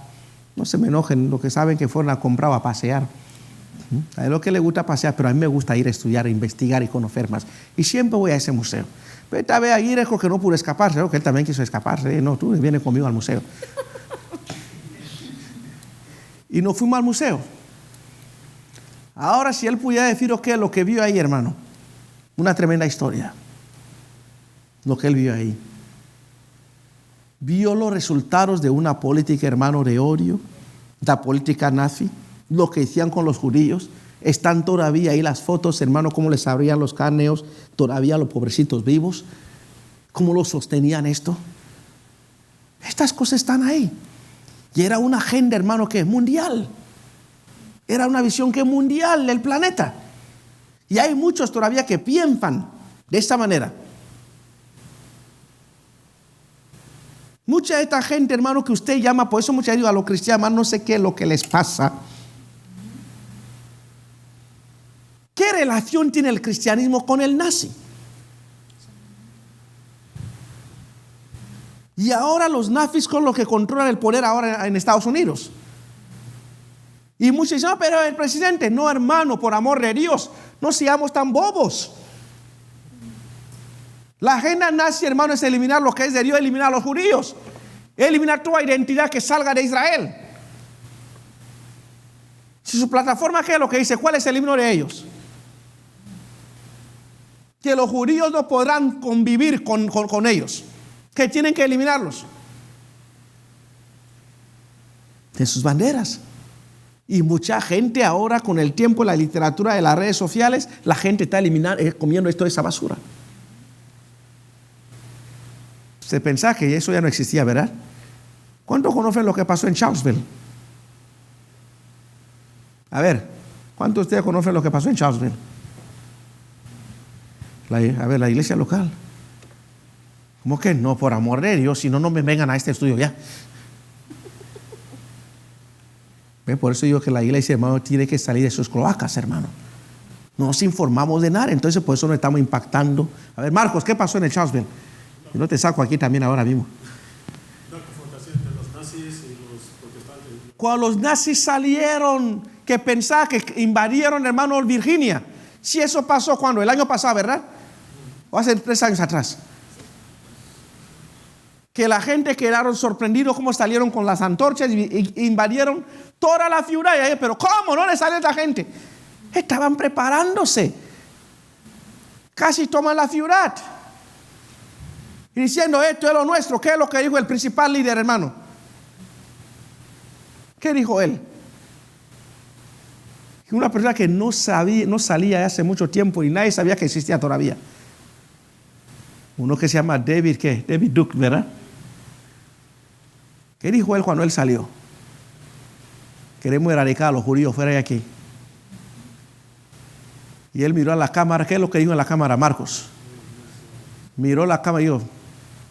No se me enojen los que saben que fueron a comprar o a pasear. A lo que le gusta pasear, pero a mí me gusta ir a estudiar, a investigar y conocer más. Y siempre voy a ese museo. Pero esta vez ayer es que no pudo escaparse, que él también quiso escaparse. No, tú vienes conmigo al museo. Y nos fuimos al museo. Ahora, si él pudiera decir lo que vio ahí, hermano, una tremenda historia. Lo que él vio ahí. Vio los resultados de una política, hermano, de odio, la política nazi, lo que hacían con los judíos. Están todavía ahí las fotos, hermano, cómo les abrían los cráneos, todavía los pobrecitos vivos, cómo los sostenían esto. Estas cosas están ahí. Y era una agenda, hermano, que es mundial. Era una visión que es mundial del planeta. Y hay muchos todavía que piensan de esta manera. Mucha de esta gente, hermano, que usted llama, por eso muchas veces a los cristianos, hermano, no sé qué es lo que les pasa. ¿Qué relación tiene el cristianismo con el nazi? Y ahora los nazis con los que controlan el poder ahora en Estados Unidos. Y muchos dicen, no, pero el presidente, no, hermano, por amor de Dios, no seamos tan bobos. La agenda nazi, hermano, es eliminar lo que es de Dios, eliminar a los judíos, eliminar toda identidad que salga de Israel. Si su plataforma, ¿qué es lo que dice? ¿Cuál es el himno de ellos? Que los judíos no podrán convivir con ellos, que tienen que eliminarlos de sus banderas. Y mucha gente ahora, con el tiempo, la literatura de las redes sociales, la gente está comiendo esto de esa basura. Usted pensaba que eso ya no existía, ¿verdad? ¿Cuántos conocen lo que pasó en Charlottesville? A ver, ¿cuántos de ustedes conocen lo que pasó en Charlottesville? La iglesia local. ¿Cómo que no? Por amor de Dios, si no, no me vengan a este estudio ya. ¿Ve? Por eso digo que la iglesia, hermano, tiene que salir de sus cloacas, hermano. No nos informamos de nada, entonces por eso nos estamos impactando. A ver, Marcos, ¿qué pasó en el Charlottesville? Yo no te saco aquí también ahora mismo. La confrontación entre los nazis y los protestantes. Cuando los nazis salieron, que pensaban que invadieron, hermano, Virginia. Si eso pasó cuando, el año pasado, ¿verdad? O hace 3 años atrás. Que la gente quedaron sorprendidos cómo salieron con las antorchas y invadieron toda la ciudad. Pero ¿cómo no le sale a esta gente? Estaban preparándose. Casi toman la ciudad. Y diciendo, esto es lo nuestro. ¿Qué es lo que dijo el principal líder, hermano? ¿Qué dijo él? Una persona que no salía hace mucho tiempo y nadie sabía que existía todavía. Uno que se llama David Duke, ¿verdad? ¿Qué dijo él cuando él salió? Queremos erradicar a los judíos fuera de aquí. Y él miró a la cámara. ¿Qué es lo que dijo en la cámara, Marcos? Miró la cámara y dijo,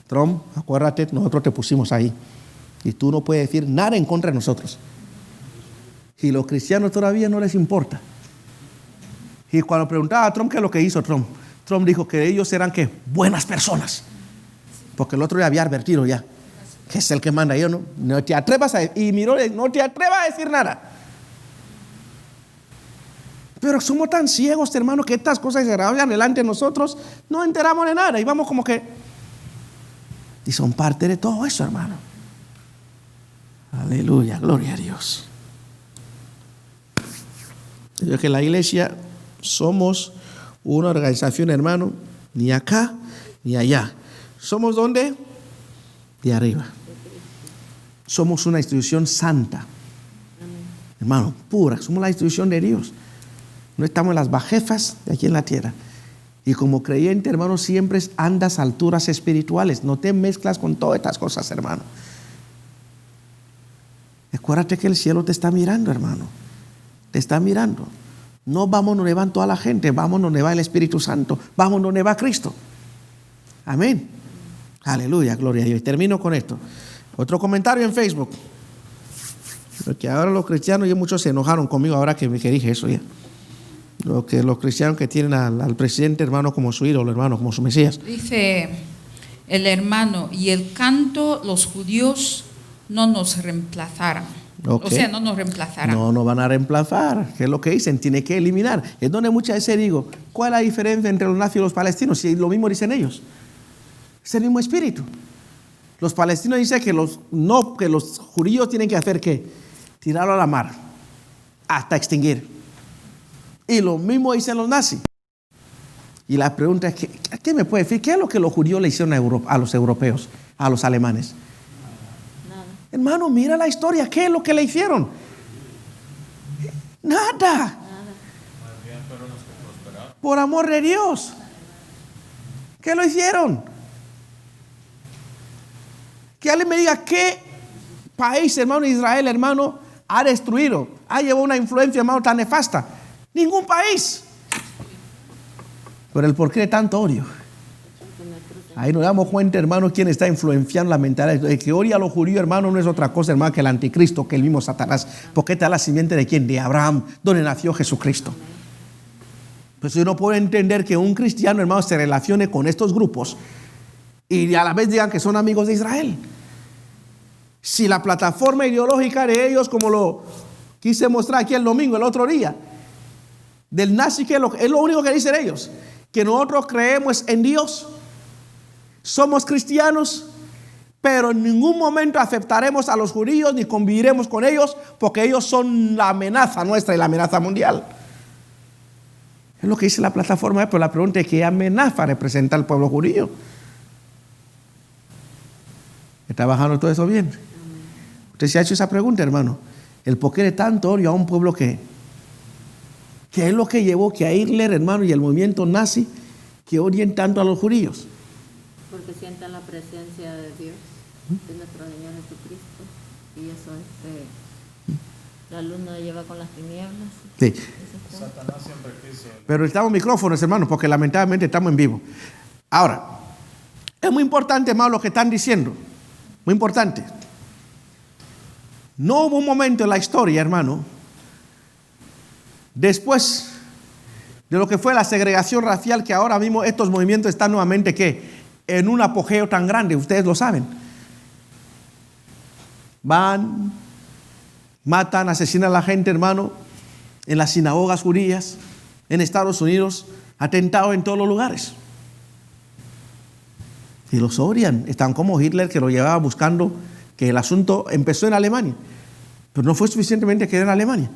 Trump, acuérdate, nosotros te pusimos ahí. Y tú no puedes decir nada en contra de nosotros. Y los cristianos todavía no les importa. Y cuando preguntaba a Trump qué es lo que hizo Trump, Trump dijo que ellos eran ¿qué? Buenas personas. Porque el otro ya había advertido ya. Que es el que manda. Yo no te atrevas y miró, no te atrevas a decir nada. Pero somos tan ciegos, hermano, que estas cosas se desarrollan delante de nosotros, no enteramos de nada y vamos como que. Y son parte de todo eso, hermano. Aleluya, gloria a Dios. Yo que la iglesia somos una organización, hermano, ni acá ni allá. ¿Somos dónde? De arriba. Somos una institución santa. Hermano, pura. Somos la institución de Dios. No estamos en las bajezas de aquí en la tierra. Y como creyente, hermano, siempre andas a alturas espirituales. No te mezclas con todas estas cosas, hermano. Acuérdate que el cielo te está mirando, hermano. Te está mirando. No vamos donde van toda la gente, vamos donde va el Espíritu Santo, vamos donde va Cristo. Amén. Aleluya, gloria a Dios. Y termino con esto. Otro comentario en Facebook. Porque ahora los cristianos, y muchos se enojaron conmigo ahora que dije eso ya. Los cristianos que tienen al presidente, hermano, como su ídolo, hermano, como su Mesías. Dice, el hermano, y el canto, los judíos no nos reemplazarán. Ok. O sea, no nos reemplazarán. No van a reemplazar, que es lo que dicen, tiene que eliminar. Es donde muchas veces digo, ¿cuál es la diferencia entre los nazis y los palestinos? Si lo mismo dicen ellos. Es el mismo espíritu. Los palestinos dicen que los judíos tienen que hacer ¿qué? Tirarlo a la mar, hasta extinguir. Y lo mismo dicen los nazis. Y la pregunta es, ¿qué me puede decir? ¿Qué es lo que los judíos le hicieron a los europeos, a los alemanes? Nada. Hermano, mira la historia, ¿qué es lo que le hicieron? Nada. Por amor de Dios. ¿Qué lo hicieron? Que alguien me diga qué país, hermano, Israel, hermano, ha destruido, ha llevado una influencia, hermano, tan nefasta. Ningún país. Pero el porqué de tanto odio. Ahí nos damos cuenta, hermano, quién está influenciando la mentalidad. El que odia a los judíos, hermano, no es otra cosa, hermano, que el anticristo, que el mismo Satanás. Porque está la simiente de quién? De Abraham, donde nació Jesucristo. Pues yo no puedo entender que un cristiano, hermano, se relacione con estos grupos y a la vez digan que son amigos de Israel. Si la plataforma ideológica de ellos, como lo quise mostrar aquí el domingo, el otro día, del nazi, que es lo único que dicen ellos, que nosotros creemos en Dios, somos cristianos, pero en ningún momento aceptaremos a los judíos ni conviviremos con ellos, porque ellos son la amenaza nuestra y la amenaza mundial. Es lo que dice la plataforma, pero la pregunta es: ¿qué amenaza representa al pueblo judío? ¿Está bajando todo eso bien? Usted se ha hecho esa pregunta, hermano. El por qué de tanto odio a un pueblo que es lo que llevó que a Hitler, hermano, y el movimiento nazi, que odien tanto a los judíos. Porque sientan la presencia de Dios, de nuestro Señor Jesucristo. Y eso la luz nos lleva con las tinieblas. Sí. Eso es todo. Satanás siempre quiso. Pero necesitamos micrófonos, hermano, porque lamentablemente estamos en vivo. Ahora, es muy importante, hermano, lo que están diciendo. Muy importante. No hubo un momento en la historia, hermano, después de lo que fue la segregación racial, que ahora mismo estos movimientos están nuevamente ¿qué? En un apogeo tan grande, ustedes lo saben. Van, matan, asesinan a la gente, hermano, en las sinagogas judías, en Estados Unidos, atentados en todos los lugares. Y los odian. Están como Hitler, que lo llevaba buscando, que el asunto empezó en Alemania, pero no fue suficientemente que era en Alemania.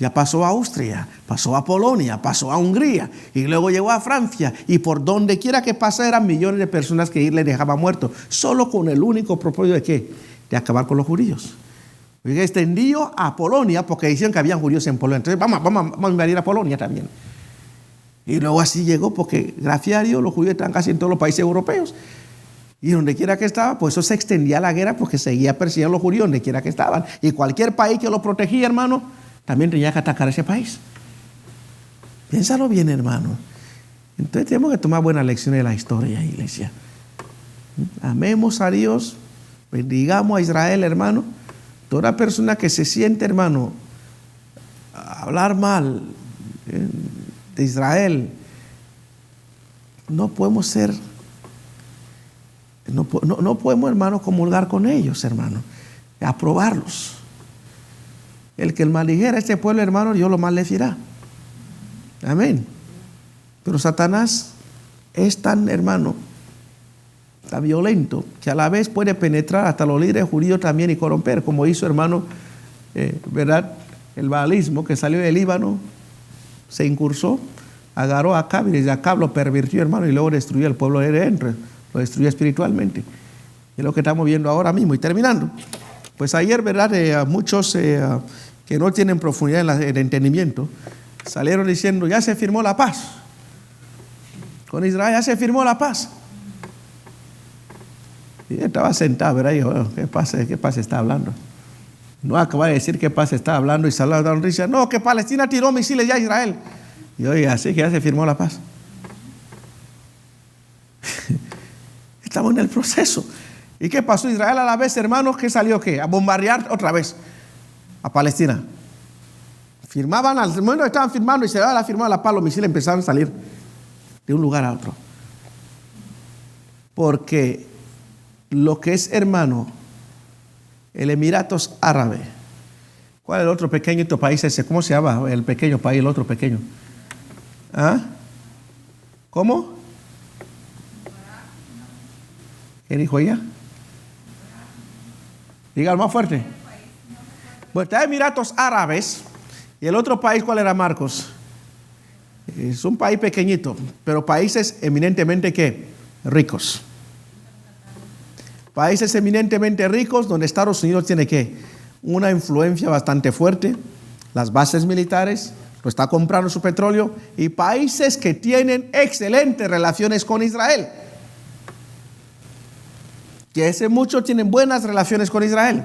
Ya pasó a Austria, pasó a Polonia, pasó a Hungría y luego llegó a Francia, y por donde quiera que pasara eran millones de personas que Hitler dejaba muertos, solo con el único propósito de ¿qué? De acabar con los judíos. Y extendió a Polonia, porque decían que había judíos en Polonia. Entonces vamos a invadir a Polonia también. Y luego así llegó, porque gracias a Dios los judíos están casi en todos los países europeos. Y donde quiera que estaba, pues eso se extendía la guerra, porque seguía persiguiendo a los judíos donde quiera que estaban. Y cualquier país que los protegía, hermano, también tenía que atacar a ese país. Piénsalo bien, hermano. Entonces tenemos que tomar buenas lecciones de la historia, iglesia. Amemos a Dios, bendigamos a Israel, hermano. Toda persona que se siente, hermano, a hablar mal de Israel, no podemos ser, no podemos, hermano, comulgar con ellos, hermano, aprobarlos. El que el maldijera a este pueblo, hermano, Dios lo maldecirá. Amén. Pero Satanás es tan, hermano, tan violento, que a la vez puede penetrar hasta los líderes judíos también y corromper, como hizo, hermano, ¿verdad? El baalismo que salió del Líbano, se incursó, agarró a Acab y desde Acab lo pervirtió, hermano, y luego destruyó el pueblo de dentro, lo destruyó espiritualmente. Es lo que estamos viendo ahora mismo. Y terminando, pues ayer, ¿verdad? Muchos que no tienen profundidad en el entendimiento salieron diciendo: ya se firmó la paz con Israel, ya se firmó la paz. Y yo estaba sentado, ¿verdad? Y yo, bueno, ¿qué paz está hablando? No acaba de decir qué paz está hablando, y salió la noticia: no, que Palestina tiró misiles ya a Israel. Y oye, así que ya se firmó la paz. Estamos en el proceso. ¿Y qué pasó? Israel a la vez, hermanos, ¿qué salió? ¿Qué? A bombardear otra vez a Palestina. Firmaban, al momento que estaban firmando y se daba la firma de la paz, los misiles empezaron a salir de un lugar a otro. porque lo que es, hermano, el Emiratos Árabe. ¿Cuál es el otro pequeñito país ese? ¿Cómo se llama el pequeño país, el otro pequeño? ¿Ah? ¿Cómo? ¿Qué dijo ella? Diga más fuerte. Bueno, está Emiratos Árabes. ¿Y el otro país cuál era, Marcos? Es un país pequeñito, pero países eminentemente ¿qué? Ricos. Países eminentemente ricos donde Estados Unidos tiene ¿qué? Una influencia bastante fuerte, las bases militares, lo está comprando su petróleo, y países que tienen excelentes relaciones con Israel. Que hace mucho tienen buenas relaciones con Israel.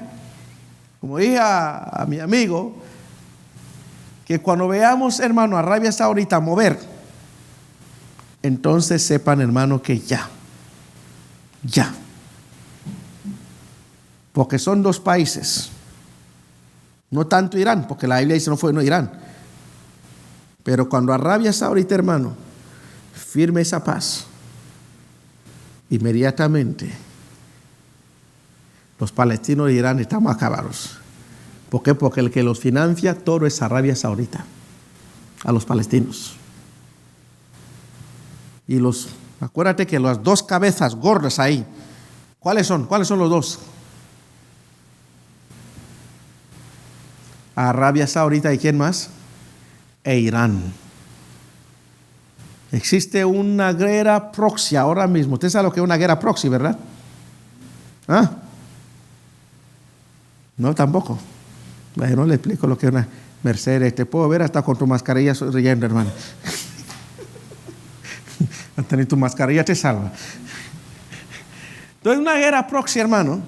Como dije a mi amigo, que cuando veamos, hermano, a Arabia Saudita mover, entonces sepan, hermano, que ya. Porque son dos países. No tanto Irán, porque la Biblia dice no Irán. Pero cuando Arabia Saudita, hermano, firme esa paz, inmediatamente los palestinos de Irán estamos acabados. ¿Por qué? Porque el que los financia todo es Arabia Saudita, a los palestinos. Y acuérdate que las dos cabezas gordas ahí, ¿cuáles son? ¿Cuáles son los dos? Arabia Saudita y ¿quién más? E Irán. Existe una guerra proxy ahora mismo. Usted sabe lo que es una guerra proxy, ¿verdad? ¿Ah? No, tampoco. No le explico lo que es una Mercedes. Te puedo ver hasta con tu mascarilla riendo, hermano. Hasta ni tu mascarilla te salva. Entonces, una guerra proxy, hermano,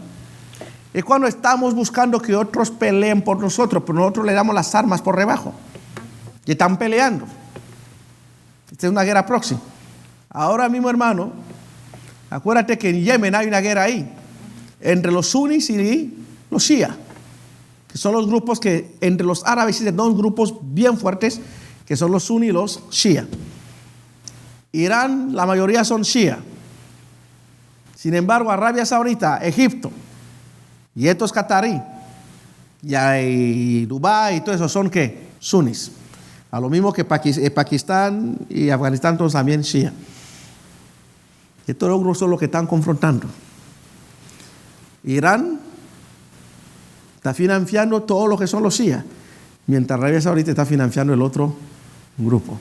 es cuando estamos buscando que otros peleen por nosotros, pero nosotros le damos las armas por debajo. Y están peleando. Esta es una guerra proxy. Ahora mismo, hermano, acuérdate que en Yemen hay una guerra ahí, entre los sunnis y los shia, que son los grupos que entre los árabes existen dos grupos bien fuertes, que son los sunni y los shia. Irán, la mayoría son shia. Sin embargo, Arabia Saudita, Egipto, y estos catarí, y Dubái y todo eso son ¿qué? Sunnis. A lo mismo que Pakistán y Afganistán, todos también shia. Y todos los grupos son los que están confrontando. Irán está financiando todo lo que son los shia, mientras Arabia Saudita está financiando el otro grupo.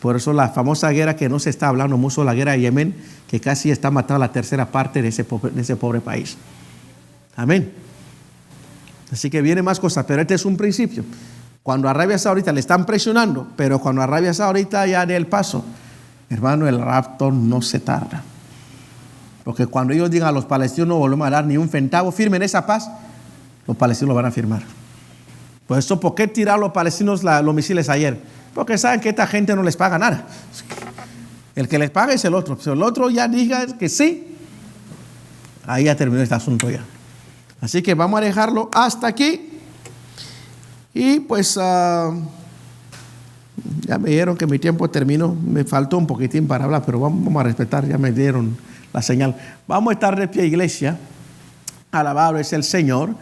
Por eso la famosa guerra que no se está hablando mucho, la guerra de Yemen, que casi está matando a la tercera parte de ese pobre país. Amén. Así que viene más cosas, pero este es un principio. Cuando a Arabia Saudita le están presionando, pero cuando Arabia Saudita ya dé el paso, hermano, el rapto no se tarda. Porque cuando ellos digan a los palestinos no volvemos a dar ni un centavo, firmen esa paz, los palestinos lo van a firmar. Por eso, ¿por qué tirar los palestinos los misiles ayer? Porque saben que esta gente no les paga nada. El que les paga es el otro. Si el otro ya diga que sí, ahí ya terminó este asunto ya. Así que vamos a dejarlo hasta aquí. Y pues ya me dijeron que mi tiempo terminó. Me faltó un poquitín para hablar, pero vamos a respetar. Ya me dieron la señal. Vamos a estar de pie, iglesia. Alabado es el Señor.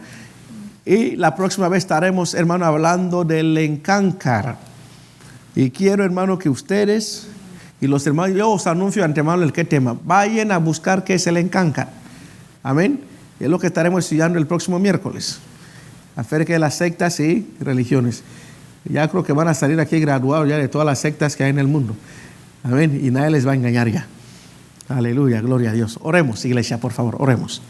Y la próxima vez estaremos, hermano, hablando del encáncar. Y quiero, hermano, que ustedes y los hermanos, yo os anuncio de antemano el qué tema. Vayan a buscar qué es el encáncar. Amén. Y es lo que estaremos estudiando el próximo miércoles, acerca de las sectas y religiones. Ya creo que van a salir aquí graduados ya de todas las sectas que hay en el mundo. Amén. Y nadie les va a engañar ya. Aleluya, gloria a Dios. Oremos, iglesia, por favor, oremos.